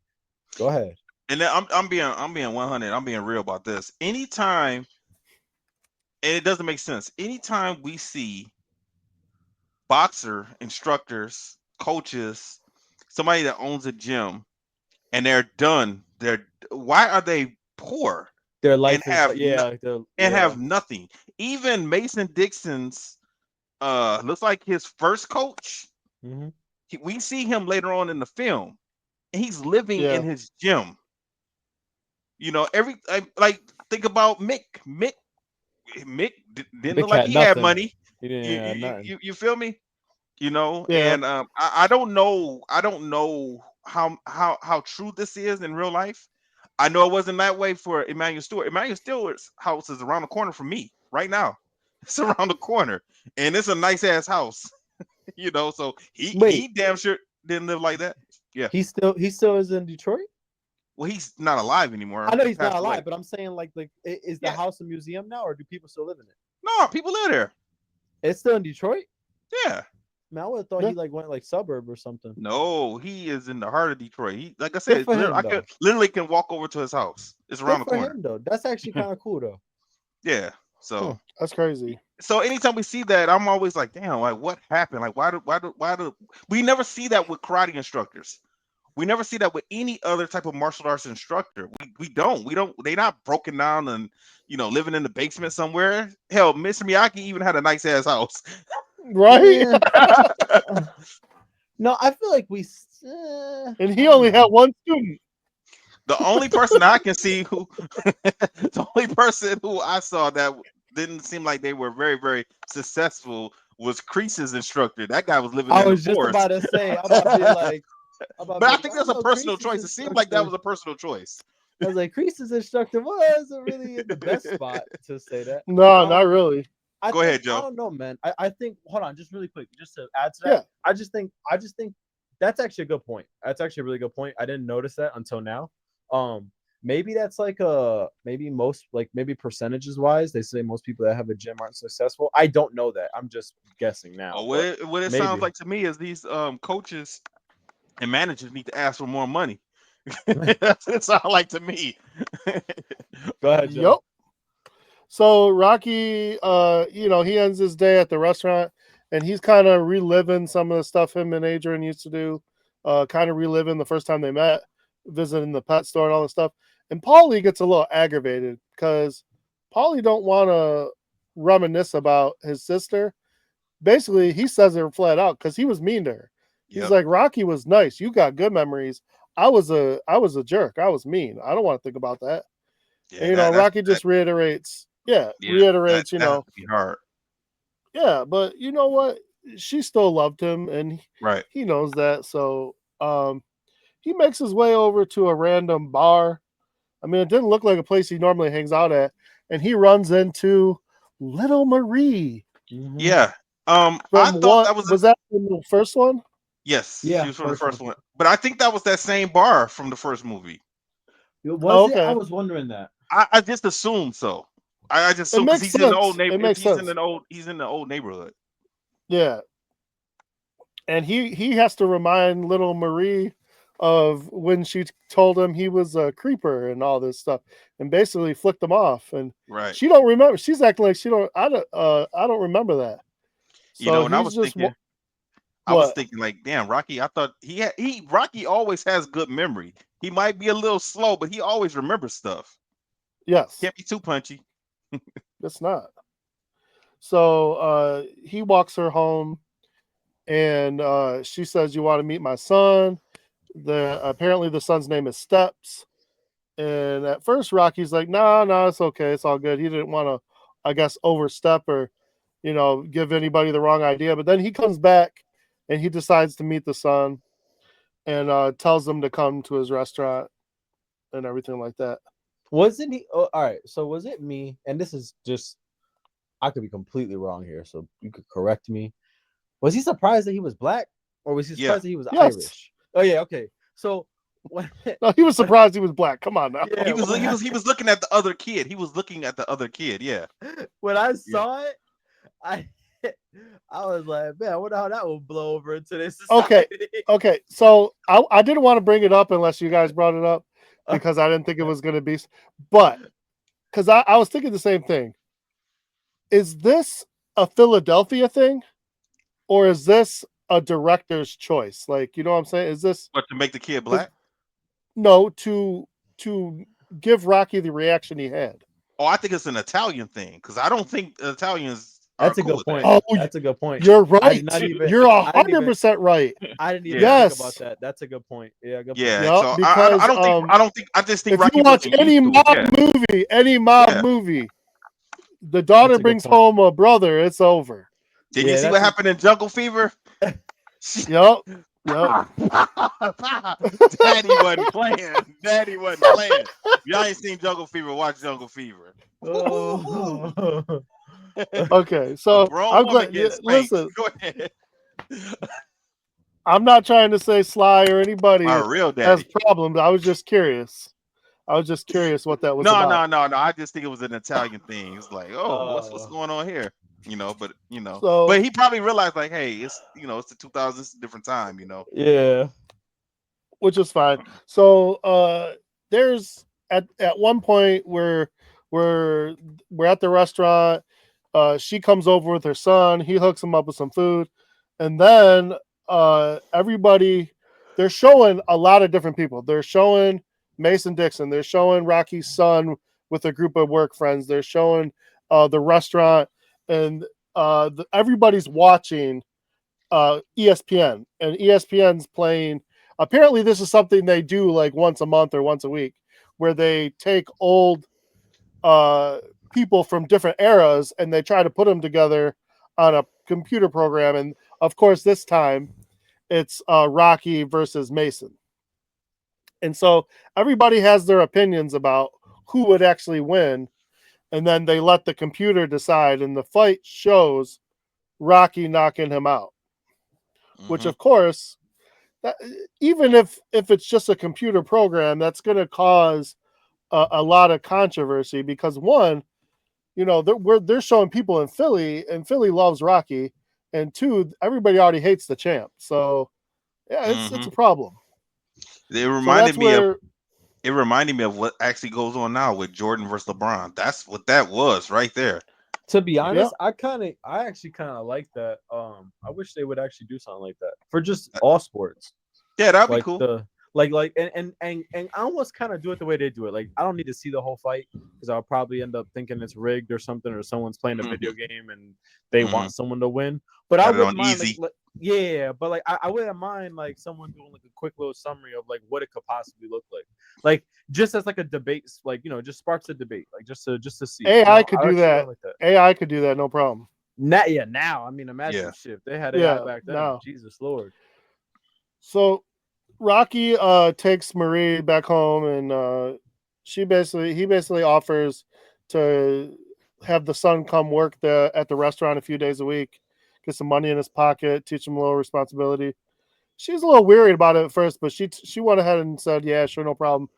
Go ahead. And then I'm being 100. I'm being real about this. Anytime, and it doesn't make sense. Anytime we see boxer instructors, coaches, somebody that owns a gym, and why are they poor Their life is have have yeah. nothing? Even Mason Dixon's looks like his first coach. Mhm. We see him later on in the film, and he's living Yeah. in his gym. You know, like think about Mick. Mick didn't Mick look like had he had nothing. money. He didn't have nothing. You feel me? You know, Yeah. and I don't know. I don't know how true this is in real life. I know it wasn't that way for Emmanuel Stewart. Emmanuel Stewart's house is around the corner from me right now. It's around the corner, and it's a nice ass house. You know, so he Wait, damn sure didn't live like that. Yeah. he still is in Detroit. Well, he's not alive anymore. I know He he's not passed away. alive, but I'm saying like is the Yeah. house a museum now, or do people still live in it? No, people live there. It's still in Detroit. Yeah. Man, I would have thought Yeah. he like went like suburb or something. No, he is in the heart of Detroit. He, like I Good said, for him, I though. could literally can walk over to his house. It's around Good the for corner. him though. That's actually kind of cool though. Yeah. So That's crazy. anytime we see that, I'm always like, damn, like what happened? Like why do we never see that with karate instructors? We never see that with any other type of martial arts instructor. We don't. They not broken down and living in the basement somewhere. Hell, Mr. Miyagi even had a nice ass house. Right? Yeah. No, I feel like And he only had one student. The only person I can see the only person who I saw that didn't seem like they were very, very successful was Crease's instructor. That guy was living I in the was just forest. about to say, I'm about to be like, But I think that's a personal choice. It seemed like that was a personal choice. I was like, Crease's instructor wasn't really in the best spot to say that. No, not really. Go ahead, Joe. I don't know, man. I think hold on, just really quick, just to add to that. Yeah. I just think that's actually a good point. That's actually a really good point. I didn't notice that until now. Maybe that's like maybe percentages wise, they say most people that have a gym aren't successful. I don't know that. I'm just guessing now. Oh, what it sounds like to me is these coaches and managers need to ask for more money. That's what it sounds like to me. Go ahead, Joe. Yep. So Rocky, he ends his day at the restaurant, and he's kind of reliving some of the stuff him and Adrian used to do, kind of reliving the first time they met, visiting the pet store and all this stuff. And Paulie gets a little aggravated because Paulie don't want to reminisce about his sister. Basically, he says it flat out because he was mean to her. He's like, Rocky was nice. You got good memories. I was a jerk. I was mean. I don't want to think about that. Yeah, and, Rocky just reiterates. Reiterates. That'd be hard. Yeah, but you know what? She still loved him, and Right. he knows that. So, he makes his way over to a random bar. I mean, it didn't look like a place he normally hangs out at, and he runs into Little Marie. Mm-hmm. Yeah. I thought that was that from the first one? Yes. Yeah, she was from the first one. But I think that was that same bar from the first movie. Was it? I was wondering that. I just assumed so. I just assumed because he's in the old neighborhood. He's in the old neighborhood. Yeah. And he has to remind Little Marie of when she told him he was a creeper and all this stuff, and basically flicked him off. And she don't remember. She's acting like she don't. I don't remember that. So and I was thinking like, damn, Rocky. I thought Rocky always has good memory. He might be a little slow, but he always remembers stuff. Yes, can't be too punchy. It's not. So he walks her home, and she says, "You want to meet my son?" Apparently the son's name is Steps. And at first Rocky's like, no, it's okay. It's all good. He didn't want to, I guess, overstep or, give anybody the wrong idea. But then he comes back and he decides to meet the son and tells them to come to his restaurant and everything like that. Wasn't he? Oh, all right. So was it me? And this is just, I could be completely wrong here. So you could correct me. Was he surprised that he was black, or was he surprised that he was Irish? Oh yeah. Okay. So no, he was surprised he was black. Come on now. Yeah, he was looking at the other kid. He was looking at the other kid. Yeah. When I saw it, I was like, man, I wonder how that will blow over into this society. Okay. So I didn't want to bring it up unless you guys brought it up because I didn't think it was going to be. But because I was thinking the same thing. Is this a Philadelphia thing, or is this a director's choice? Like, you know what I'm saying? Is this to make the kid black? No, to give Rocky the reaction he had. Oh, I think it's an Italian thing because I don't think Italians That's a cool good with that. point. Oh, That's a good point. You're I right. did not even. You're I didn't even. 100% right. I didn't even Yeah. think about Yes. that. That's a good point. Yeah, good point. Yeah. Yep, So because I don't think. I just think if you Rocky watch wasn't any used to it. mob Yeah. movie, Yeah. the daughter That's a good brings point. home a brother, it's over. Did you Yeah, see that's what happened in Jungle Fever? Yep. Yep. Daddy wasn't playing. Daddy wasn't playing. If y'all ain't seen Jungle Fever, watch Jungle Fever. Oh. Okay, A so grown I'm woman glad. gets spanked. Listen, Go ahead. I'm not trying to say Sly or My anybody real has daddy. problems. I was just curious. What that was about. No. I just think it was an Italian thing. It's like, oh, what's going on here? But So, but he probably realized like, hey, it's it's the 2000s, it's a different time. Yeah. which is fine. So, there's at one point where we're at the restaurant. She comes over with her son. He hooks him up with some food, and then everybody, they're showing a lot of different people. They're showing Mason Dixon. They're showing Rocky's son with a group of work friends. They're showing the restaurant, and everybody's watching ESPN, and ESPN's playing. Apparently, this is something they do like once a month or once a week, where they take old people from different eras and they try to put them together on a computer program. And of course, this time it's Rocky versus Mason. And so everybody has their opinions about who would actually win. And then they let the computer decide. And the fight shows Rocky knocking him out, which, of course, that, even if it's just a computer program, that's going to cause a lot of controversy because, one, they're showing people in Philly, and Philly loves Rocky, and two, everybody already hates the champ. So yeah, it's a problem. It So reminded that's me of where it reminded me of what actually goes on now with Jordan versus LeBron. That's what that was right there. To be honest, I actually kind of like that. I wish they would actually do something like that for just all sports. Yeah, that'd be Like cool. the and I almost kind of do it the way they do it. Like I don't need to see the whole fight because I'll probably end up thinking it's rigged or something, or someone's playing a video game and they want someone to win. But Got I it wouldn't on mind easy. yeah, but like I wouldn't mind like someone doing like a quick little summary of like what it could possibly look like just as like a debate, like just sparks a debate, like just to see. AI could do that. Like that. AI could do that, no problem. Now I mean, imagine if they had AI back then. Now. Jesus Lord. So Rocky takes Marie back home, and he basically offers to have the son come work at the restaurant a few days a week, get some money in his pocket, teach him a little responsibility. She's a little worried about it at first, but she went ahead and said, "Yeah, sure, no problem."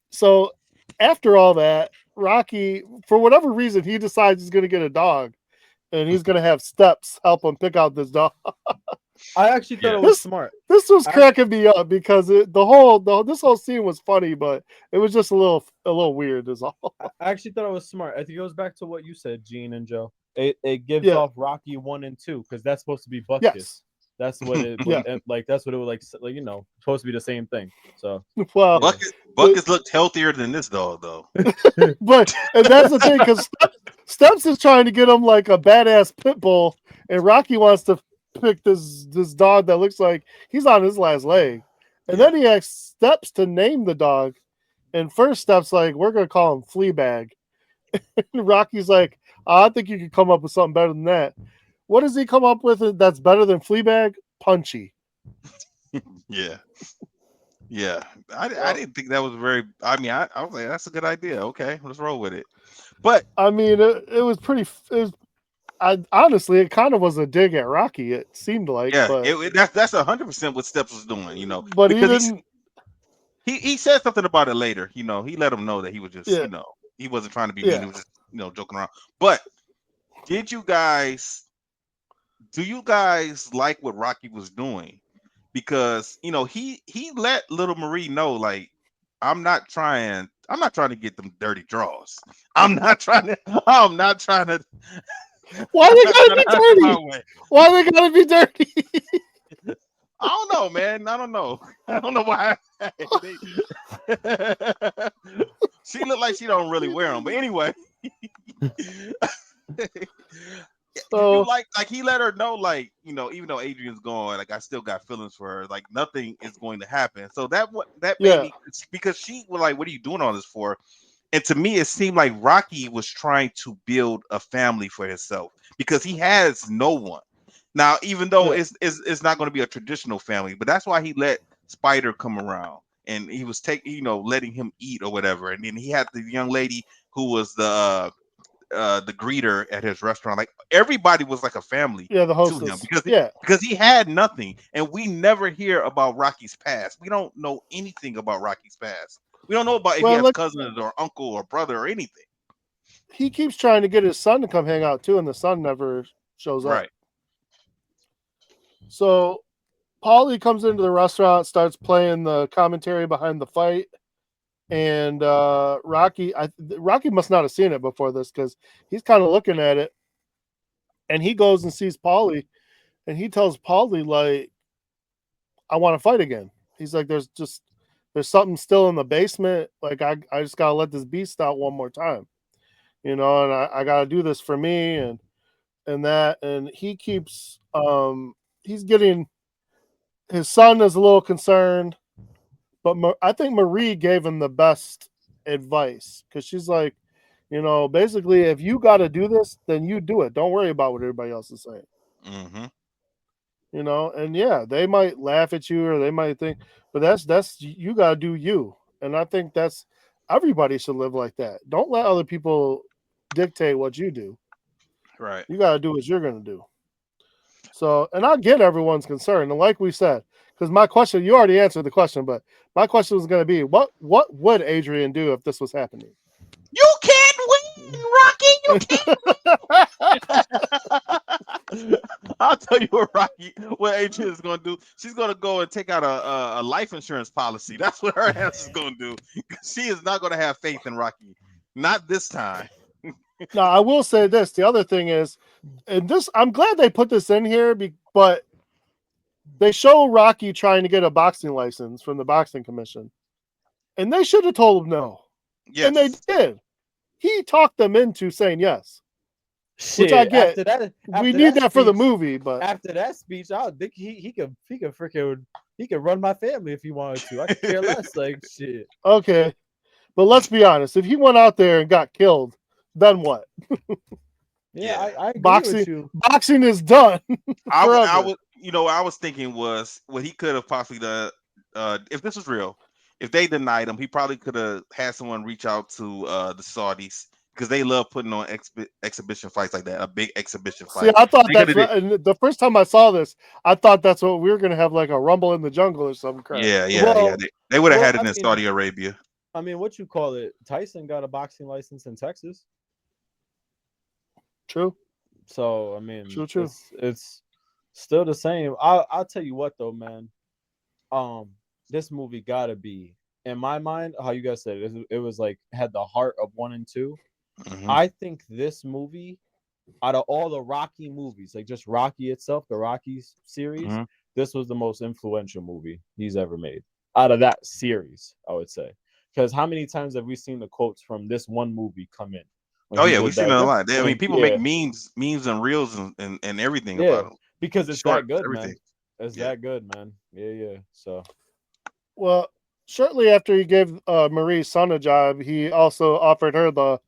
So after all that, Rocky, for whatever reason, he decides he's going to get a dog, and he's going to have Steps help him pick out this dog. I actually thought it was smart. This was cracking me up because this whole scene was funny, but it was just a little weird is all. I actually thought it was smart. I think it goes back to what you said, Gene and Joe. It gives off Rocky 1 and 2 because that's supposed to be Buckus. Yes. That's what it that's what it would like supposed to be the same thing. So well, Buckus looked healthier than this dog though. But and that's the thing because Steps is trying to get him like a badass pit bull, and Rocky wants to pick this dog that looks like he's on his last leg, and then he asks Steps to name the dog, and first Steps like, we're gonna call him Fleabag, and Rocky's like, I think you could come up with something better than that. What does he come up with that's better than Fleabag? Punchy. Yeah. I didn't think that was very. I mean, I was like, that's a good idea. Okay, let's roll with it. But I mean, it was pretty. Honestly, it kind of was a dig at Rocky. It seemed like, but that's 100% what Steps was doing. But because he didn't. He said something about it later. He let him know that he was just he wasn't trying to be mean. He was just joking around. But do you guys like what Rocky was doing? Because he let little Marie know, like, I'm not trying to get them dirty draws. I'm not trying to. Why they gotta be dirty? Why they gotta be dirty? I don't know, man. I don't know why. She looked like she don't really wear them, but anyway. You So like he let her know, like, even though Adrian's gone, like I still got feelings for her. Like nothing is going to happen. So that made yeah, me, because she was like, "What are you doing all this for?" And to me, it seemed like Rocky was trying to build a family for himself because he has no one now. Even though yeah. it's not going to be a traditional family, but that's why he let Spider come around, and he was taking, letting him eat or whatever. And then he had the young lady who was the greeter at his restaurant. Like everybody was like a family Yeah, the to him hostess. because Yeah. he had nothing, and we never hear about Rocky's past. We don't know anything about Rocky's past. We don't know about if he Well, has like cousins or uncle or brother or anything. he keeps trying to get his son to come hang out too, and the son never shows up. Right. So Paulie comes into the restaurant, starts playing the commentary behind the fight, and Rocky must not have seen it before this because he's kind of looking at it, and he goes and sees Paulie, and he tells Paulie like, "I want to fight again." He's like, "There's something still in the basement. Like I just gotta let this beast out one more time, and I gotta do this for me and that." And he keeps he's getting, his son is a little concerned, but I think Marie gave him the best advice because she's like, basically, if you got to do this, then you do it. Don't worry about what everybody else is saying. Mm-hmm. And yeah, they might laugh at you or they might think, but that's you got to do you. And I think that's, everybody should live like that. Don't let other people dictate what you do. Right. You got to do what you're going to do. So, and I get everyone's concern. And like we said, because my question, you already answered the question, but my question was going to be, what would Adrian do if this was happening? You can't win, Rocky. You can't. I'll tell you what Adrian is going to do. She's going to go and take out a life insurance policy. That's what her ass is going to do. She is not going to have faith in Rocky. Not this time. Now, I will say this. The other thing is, and this, I'm glad they put this in here, but they show Rocky trying to get a boxing license from the boxing commission, and they should have told him no. Yes. And they did. He talked them into saying yes. Shit, which I get. After We need that for the speech, movie, but after that speech, I think he could freaking run my family if he wanted to. I could care less. Like shit. okay. But let's be honest. If he went out there and got killed, then what? Yeah, I agree boxing, with you. Boxing is done. I was thinking was what he could have possibly done, if this was real. If they denied him, he probably could have had someone reach out to the Saudis because they love putting on exhibition fights like that, a big exhibition fight. See, I thought They that's coulda what, and the first time I saw this, I thought that's what we were going to have, like a Rumble in the Jungle or some crap. Yeah. They would have had it in Saudi Arabia. I mean, what you call it? Tyson got a boxing license in Texas. True. So I mean, true. It's still the same. I'll tell you what though, man. This movie gotta be, in my mind, how you guys said it was like had the heart of 1 and 2. Mm-hmm. I think this movie, out of all the Rocky movies, like just Rocky itself, the Rocky series, this was the most influential movie he's ever made. Out of that series, I would say. Because how many times have we seen the quotes from this one movie come in? Oh yeah, we've seen it a lot. I mean, people make memes and reels and everything about it. Because it's that good, man. It's Yeah. that good, man. Yeah. So, well, shortly after he gave Marie's son a job, he also offered her the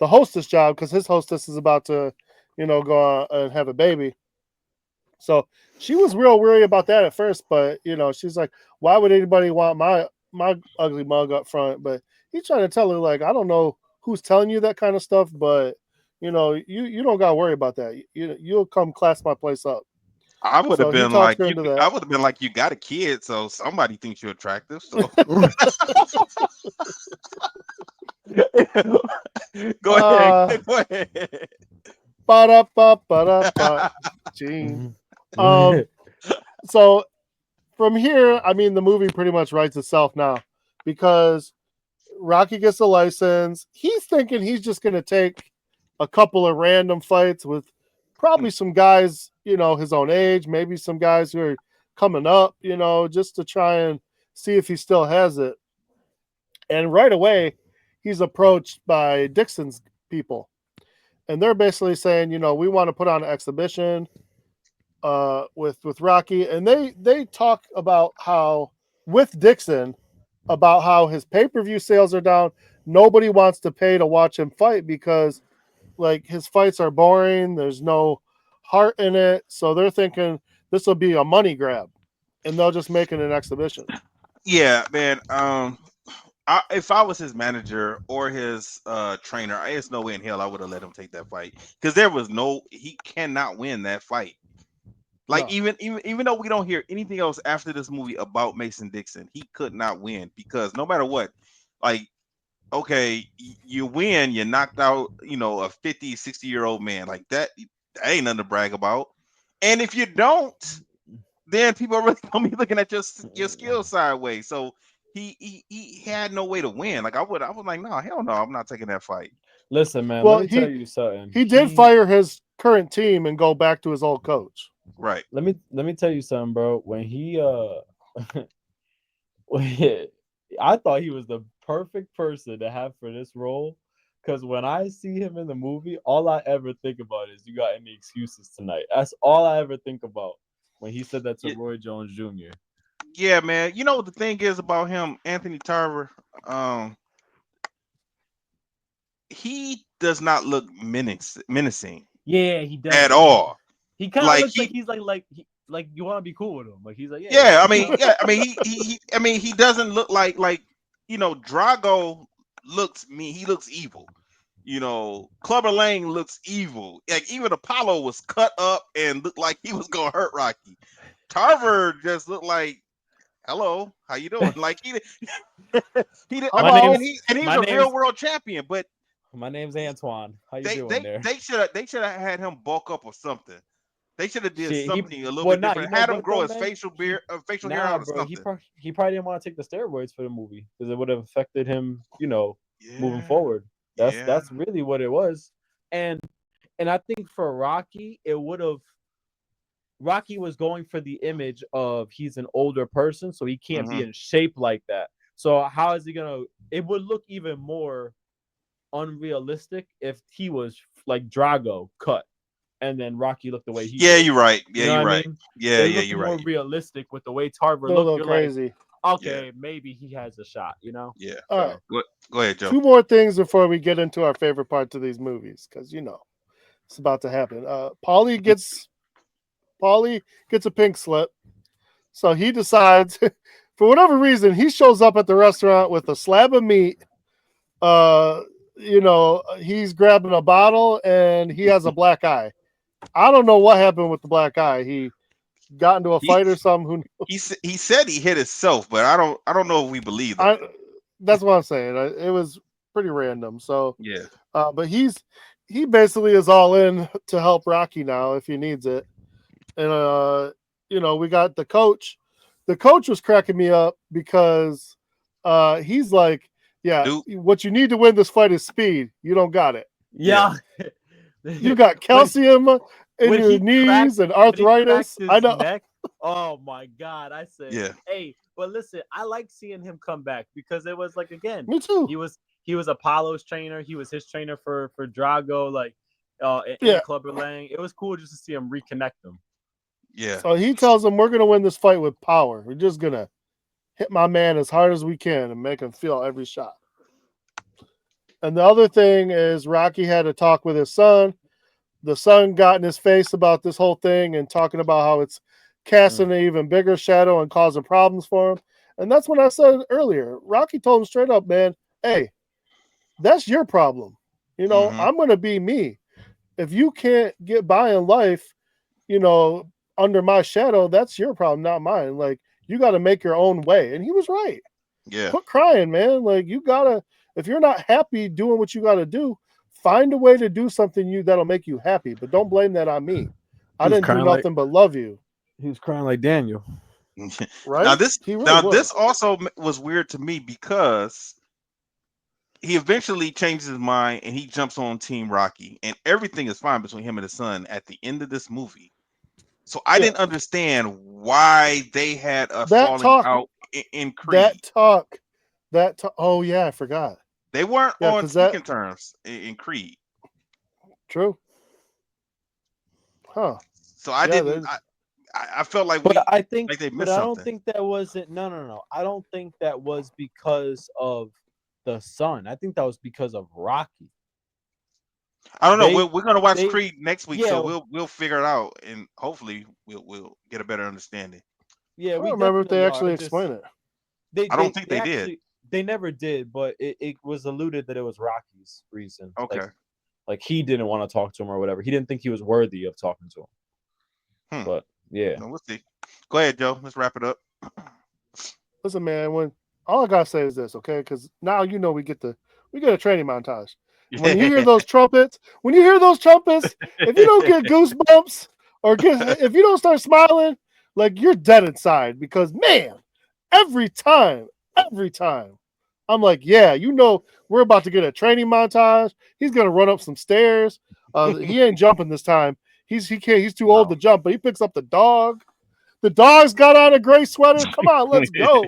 hostess job because his hostess is about to, go and have a baby. So she was real worried about that at first, but she's like, "Why would anybody want my ugly mug up front?" But he's trying to tell her, like, I don't know who's telling you that kind of stuff, but you don't gotta worry about that. You'll come class my place up. I would have been I would have been like, you got a kid, so somebody thinks you're attractive. So go ahead. Go ahead. Gene. So from here, I mean, the movie pretty much writes itself now because Rocky gets a license. He's thinking he's just going to take a couple of random fights with probably some guys, his own age, maybe some guys who are coming up, just to try and see if he still has it. And right away, he's approached by Dixon's people. and they're basically saying, we want to put on an exhibition with Rocky, and they talk about how with Dixon about how his pay-per-view sales are down. Nobody wants to pay to watch him fight because like his fights are boring. There's no heart in it. So they're thinking this will be a money grab, and they'll just make it an exhibition. Yeah, man. If I was his manager or his trainer, there's no way in hell I would have let him take that fight because he cannot win that fight. Like No. even though we don't hear anything else after this movie about Mason Dixon, he could not win because no matter what, like okay, you win, you knocked out, a 50, 60-year-old man. Like that ain't nothing to brag about. And if you don't, then people are really gonna be looking at your skill sideways. So he had no way to win. Like I was like, no, hell no, I'm not taking that fight. Listen, man, Well, let me tell you something. He did fire his current team and go back to his old coach. Right. Let me tell you something, bro. When he I thought he was the perfect person to have for this role. Because when I see him in the movie, all I ever think about is you got any excuses tonight. That's all I ever think about when he said that to Roy Jones Jr. Yeah, man. You know what the thing is about him, Anthony Tarver? He does not look menacing. Yeah, he does at all. He kind of looks like he's like you want to be cool with him. Like he's like, yeah. I mean, he doesn't look like Drago looks mean. He looks evil. Clubber Lang looks evil. Like even Apollo was cut up and looked like he was gonna hurt Rocky. Tarver just looked like, hello, how you doing? Like he he's a real world champion, but my name's Antoine. How you doing there? They should have had him bulk up or something. They should have did something a little bit different. Had him grow his facial hair out or something. He probably didn't want to take the steroids for the movie because it would have affected him, moving forward. That's really what it was. And I think for Rocky, Rocky was going for the image of he's an older person, so he can't be in shape like that. So how is he gonna? It would look even more unrealistic if he was like Drago cut, and then Rocky looked the way he. Yeah, did. you're right. Yeah, you're right. I mean? Yeah, you're more right. realistic with the way Tarver looked. You're crazy. Like, okay, maybe he has a shot. Yeah. All right. Go ahead, Joe. 2 more things before we get into our favorite parts of these movies, because it's about to happen. Paulie gets a pink slip, so he decides, for whatever reason, he shows up at the restaurant with a slab of meat. He's grabbing a bottle and he has a black eye. I don't know what happened with the black eye. He got into a fight or something. He said he hit himself, but I don't know if we believe that. That's what I'm saying. It was pretty random. So yeah. But he basically is all in to help Rocky now if he needs it. And we got the coach. The coach was cracking me up because he's like, yeah, what you need to win this fight is speed. You don't got it. Yeah. You got calcium in your knees and arthritis. I know. Neck, oh my God. I said, yeah. Hey, but listen, I like seeing him come back because it was like, again, me too. He was Apollo's trainer. He was his trainer for Drago, like in Clubber Lang. It was cool just to see him reconnect them. Yeah. So he tells him we're gonna win this fight with power. We're just gonna hit my man as hard as we can and make him feel every shot. And the other thing is Rocky had a talk with his son. The son got in his face about this whole thing and talking about how it's casting an even bigger shadow and causing problems for him. And that's when I said earlier, Rocky told him straight up, man, hey, that's your problem. I'm going to be me. If you can't get by in life, under my shadow, that's your problem, not mine. Like, you got to make your own way. And he was right. Yeah. Quit crying, man. Like, you got to, if you're not happy doing what you got to do, find a way to do something that'll make you happy. But don't blame that on me. I didn't do nothing but love you. He was crying like Daniel. Right? This also was weird to me because he eventually changes his mind and he jumps on Team Rocky and everything is fine between him and his son at the end of this movie. So I didn't understand why they had a falling out in Creed. Oh yeah, I forgot. They weren't on speaking terms in Creed. True. Huh. So I Yeah, didn't. I felt like But I they but missed I don't something. think that wasn't. No. I don't think that was because of the son. I think that was because of Rocky. I don't know. They We're gonna watch they Creed next week, so yeah we'll figure it out, and hopefully we'll get a better understanding. yeah I we don't remember if they definitely are. actually It just explain it. I don't think they they did. actually they never did, but it was alluded that it was Rocky's reason. Okay. Like he didn't want to talk to him or whatever. He didn't think he was worthy of talking to him. But yeah. No, we'll see. Go ahead, Joe. Let's wrap it up. Listen, man, when all I gotta say is this, okay? Because now we get a training montage. When you hear those trumpets, if you don't get goosebumps if you don't start smiling, like you're dead inside. Because man, every time, I'm like, yeah, we're about to get a training montage. He's gonna run up some stairs. He ain't jumping this time. He can't. He's too old to jump, but he picks up the dog. The dog's got on a gray sweater. Come on, let's go.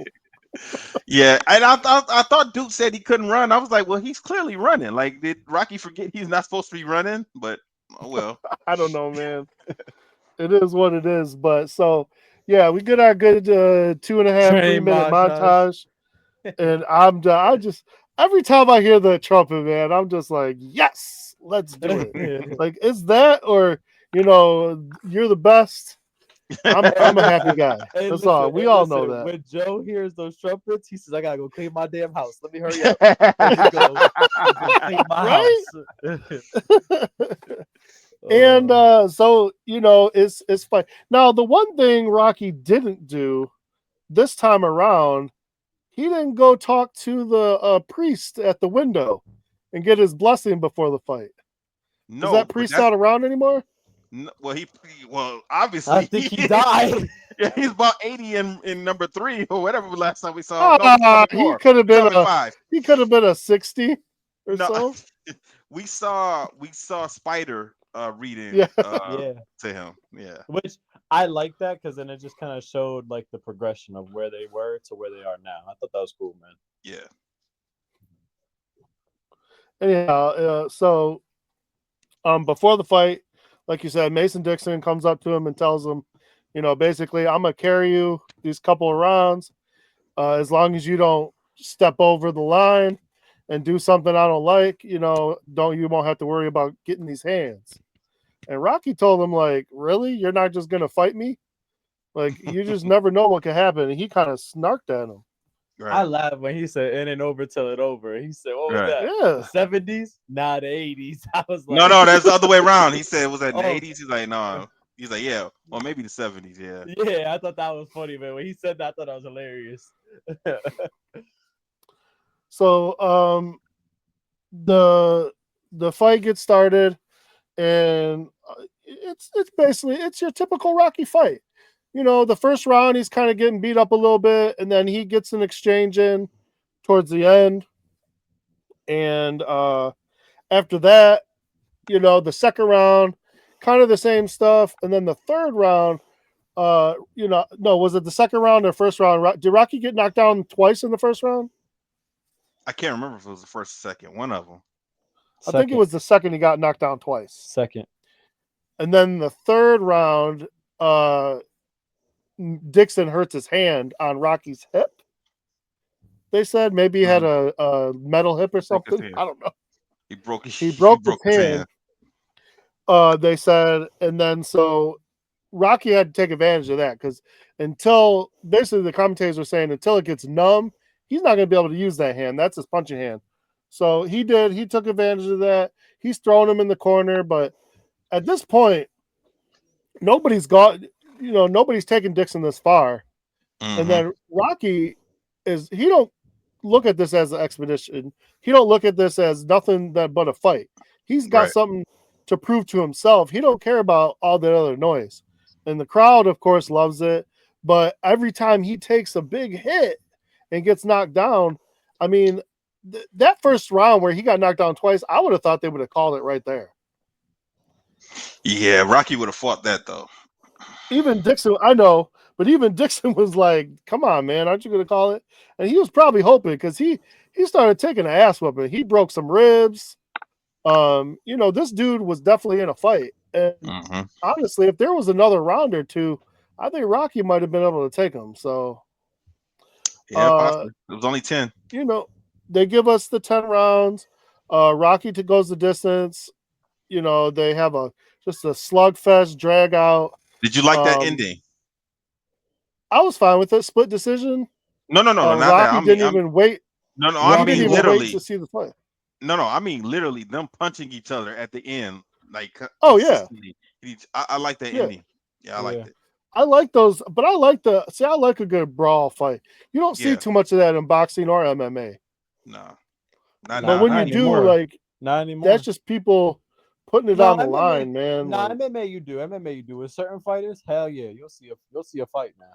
Yeah, and I thought Duke said he couldn't run. I was like, well, he's clearly running. Like, did Rocky forget he's not supposed to be running? But oh well. I don't know, man. It is what it is. But so yeah, we get our good 2.5, 3 minute montage. And I just every time I hear the trumpet, man, I'm just like, yes, let's do it. Like, is that or you're the best? I'm a happy guy. That's all. We all know that. When Joe hears those trumpets, he says, "I gotta go clean my damn house. Let me hurry up. Let me go clean my house." And so it's fine. Now the one thing Rocky didn't do this time around, he didn't go talk to the priest at the window and get his blessing before the fight. No, is that priest not around anymore? No, well, obviously, I think he died. Yeah, he's about 80 in number 3 or whatever. Last time we saw him. He could have been 5. He could have been a 60 or so. We saw Spider reading to him. Yeah, which I like that because then it just kind of showed like the progression of where they were to where they are now. I thought that was cool, man. Yeah. Anyhow, so before the fight, like you said, Mason Dixon comes up to him and tells him, basically, I'm gonna carry you these couple of rounds, as long as you don't step over the line and do something I don't like. You won't have to worry about getting these hands. And Rocky told him, like, really, you're not just gonna fight me? Like, you just never know what could happen. And he kind of snarked at him. Right. I laughed when he said "in and over till it over." He said, "What was that? Yeah. The 70s? Nah, the 80s." I was like, "No, that's the other way around." He said, "Was that in the 80s?" He's like, "No." He's like, "Yeah, or maybe the 70s." Yeah. Yeah, I thought that was funny, man. When he said that, I thought that was hilarious. So, the fight gets started, and it's basically your typical Rocky fight. The first round, he's kind of getting beat up a little bit, and then he gets an exchange in towards the end. And after that, the second round, kind of the same stuff. And then the third round, no, was it the second round or first round? Did Rocky get knocked down twice in the first round? I can't remember if it was the first or second. One of them. I think it was the second he got knocked down twice. Second. And then the third round, Dixon hurts his hand on Rocky's hip. They said maybe he had a metal hip or something. I don't know. He broke his hand. They said, and then so Rocky had to take advantage of that because basically the commentators were saying until it gets numb, he's not going to be able to use that hand. That's his punching hand. So he did. He took advantage of that. He's throwing him in the corner, but at this point, nobody's taking Dixon this far. Mm-hmm. And then Rocky he don't look at this as an expedition. He don't look at this as nothing but a fight. He's got something to prove to himself. He don't care about all the other noise. And the crowd, of course, loves it. But every time he takes a big hit and gets knocked down, I mean, that first round where he got knocked down twice, I would have thought they would have called it right there. Yeah, Rocky would have fought that, though. Even Dixon, I know, but even Dixon was like, come on, man, aren't you going to call it? And he was probably hoping because he started taking an ass whooping. He broke some ribs. This dude was definitely in a fight. And Mm-hmm. honestly, if there was another round or two, I think Rocky might have been able to take him. So, Yeah, possibly. It was only 10. They give us the 10 rounds. Rocky goes the distance. They have just a slugfest drag out. Did you like that ending? I was fine with it. Split decision. No, not that. Rocky didn't even wait. No, He I didn't mean even wait literally. to see the fight. No, I mean literally them punching each other at the end, like Oh yeah, I like that ending. Yeah, I liked it. I like those, but I like a good brawl fight. You don't see too much of that in boxing or MMA. No, but when you anymore. do, like, not anymore. That's just people putting it on the line, man. MMA you do. MMA you do. With certain fighters, hell yeah, you'll see a fight now.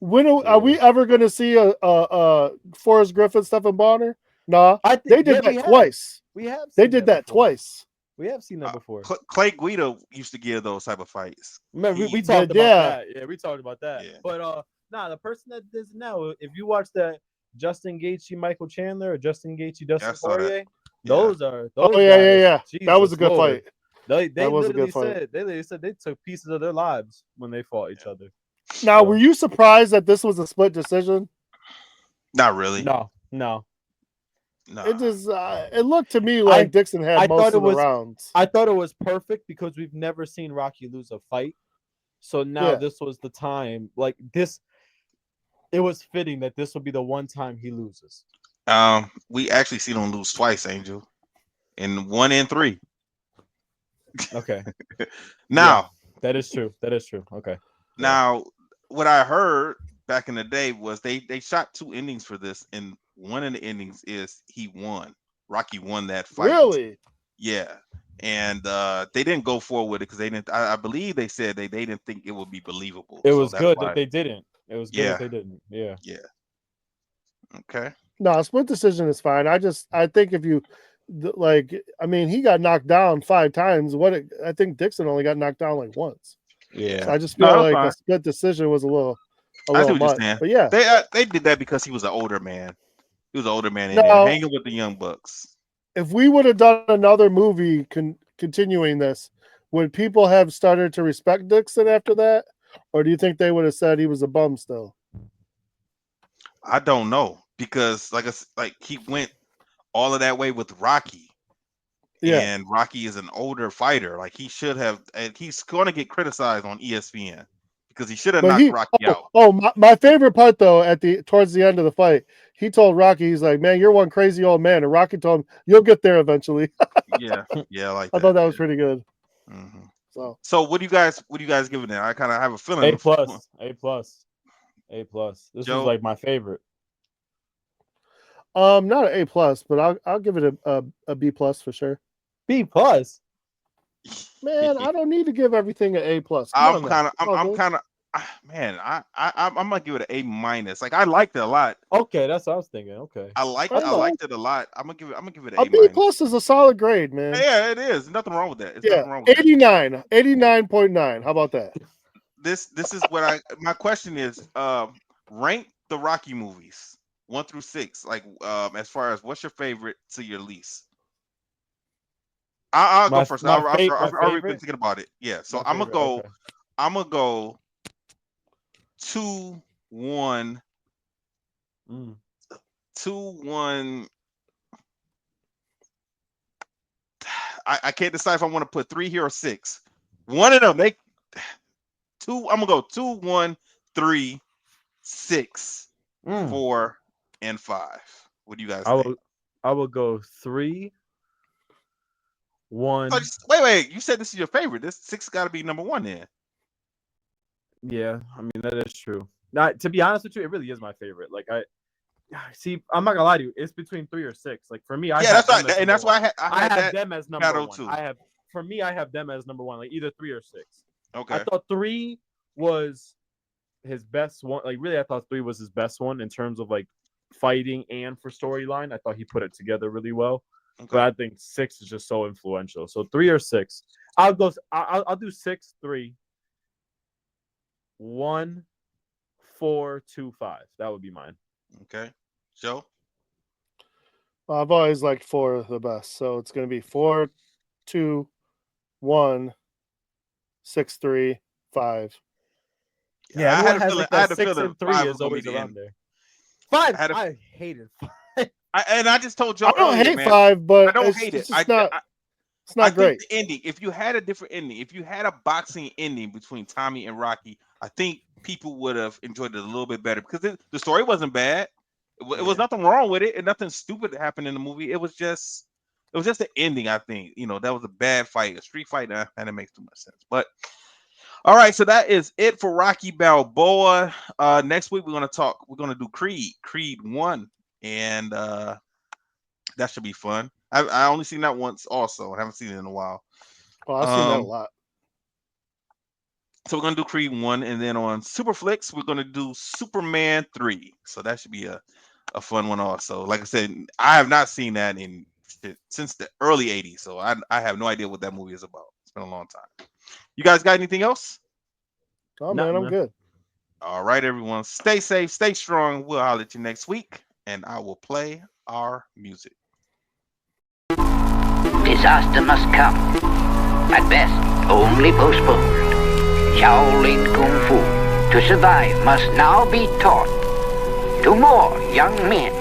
When are we ever going to see a Forrest Griffin, Stephen Bonner? Nah, they did that twice. We have. They did that twice. We have seen that before. Clay Guida used to give those type of fights. Remember, we talked about that. Yeah, we talked about that. Yeah. But the person that does now, if you watch that Justin Gaethje, Michael Chandler, or Justin Gaethje, Dustin Poirier, those are those. Oh yeah. That was a good fight. They literally said they took pieces of their lives when they fought each other. Now, were you surprised that this was a split decision? Not really. No. It just it looked to me like Dixon had most of the rounds. I thought it was perfect because we've never seen Rocky lose a fight. So now this was the time. Like this, it was fitting that this would be the one time he loses. We actually seen him lose twice, Angel, in 1 and 3. Okay. Now that is true. Okay. Now, what I heard back in the day was they shot 2 endings for this, and one of the endings is he won. Rocky won that fight. Really? Yeah. And they didn't go forward with it because they didn't. I believe they said they didn't think it would be believable. It was good that they didn't. It was good that they didn't. Yeah. Yeah. Okay. No, split decision is fine. I think if you he got knocked down 5 times. I think Dixon only got knocked down like once. Yeah. So I just feel like a split decision was a little much. But yeah, they did that because he was an older man. He was an older man in there hanging with the young bucks. If we would have done another movie continuing this, would people have started to respect Dixon after that, or do you think they would have said he was a bum still? I don't know because like he went all of that way with Rocky. Yeah. And Rocky is an older fighter. Like he should have, and he's going to get criticized on ESPN because he should have knocked Rocky out. Oh, my favorite part though, towards the end of the fight, he told Rocky, he's like, "Man, you're one crazy old man," and Rocky told him, "You'll get there eventually." yeah, like I thought that was pretty good. Mm-hmm. So what do you guys give it? I kind of have a feeling A+. This is like my favorite. Not an A+, but I'll give it a B+ for sure. B+. Man, I don't need to give everything an A+. I'm gonna give it an A-. Like I liked it a lot. Okay, that's what I was thinking. Okay, I liked it a lot. I'm gonna give it an A B+ is a solid grade, man. Yeah, it is. Nothing wrong with that. Nothing wrong with 89.9. How about that? This is what my question is. Rank the Rocky movies 1 through 6. Like as far as what's your favorite to your least. I'll go first. I've already been thinking about it. Yeah, so I'm gonna go. Okay. I'm gonna go 2-1. 2-1. I can't decide if I want to put 3 here or 6. One of them. I'm gonna go 2, 1, 3, 6, 4, and 5. What do you guys think? I will go 3, 1. Wait. You said this is your favorite. This 6 got to be number 1 then. Yeah, I mean that is true. Now, to be honest with you, it really is my favorite. Like I'm not gonna lie to you. It's between 3 or 6. Like for me, that's right, and that's why I have them as number 1. Too. I have them as number 1. Like either 3 or 6. Okay. I thought 3 was his best one. Like really, I thought 3 was his best one in terms of like fighting and for storyline. I thought he put it together really well. Okay. But I think 6 is just so influential. So 3 or 6. I'll do 6, 3, 1, 4, 2, 5. That would be mine. Okay. Joe? Well, I've always liked 4 the best, so it's going to be 4, 2, 1, 6, 3, 5. Yeah, I had everyone a has feeling. like I had that a 6 feeling and 3 5 was is gonna be always the around end. there. 5, I had a, I hated 5. and I just told I Joe don't earlier, hate man. 5, but I don't it's hate it. just not. It's I not think great. the ending. If you had a different ending, if you had a boxing ending between Tommy and Rocky, I think people would have enjoyed it a little bit better because the story wasn't bad. It was nothing wrong with it, and nothing stupid happened in the movie. It was just the ending. I think that was a bad fight, a street fight, and it makes too much sense. But all right, so that is it for Rocky Balboa. Next week we're gonna do Creed 1, and that should be fun. I only seen that once, also. I haven't seen it in a while. Well, I've seen that a lot. So we're gonna do Creed 1, and then on Superflix we're gonna do Superman 3. So that should be a fun one also. Like I said, I have not seen that since the early '80s, so I have no idea what that movie is about. It's been a long time. You guys got anything else? Oh Nah, man, I'm man. good. All right, everyone. Stay safe, stay strong. We'll holler at you next week, and I will play our music. Disaster must come. At best, only postponed. Shaolin Kung Fu, to survive, must now be taught to more young men.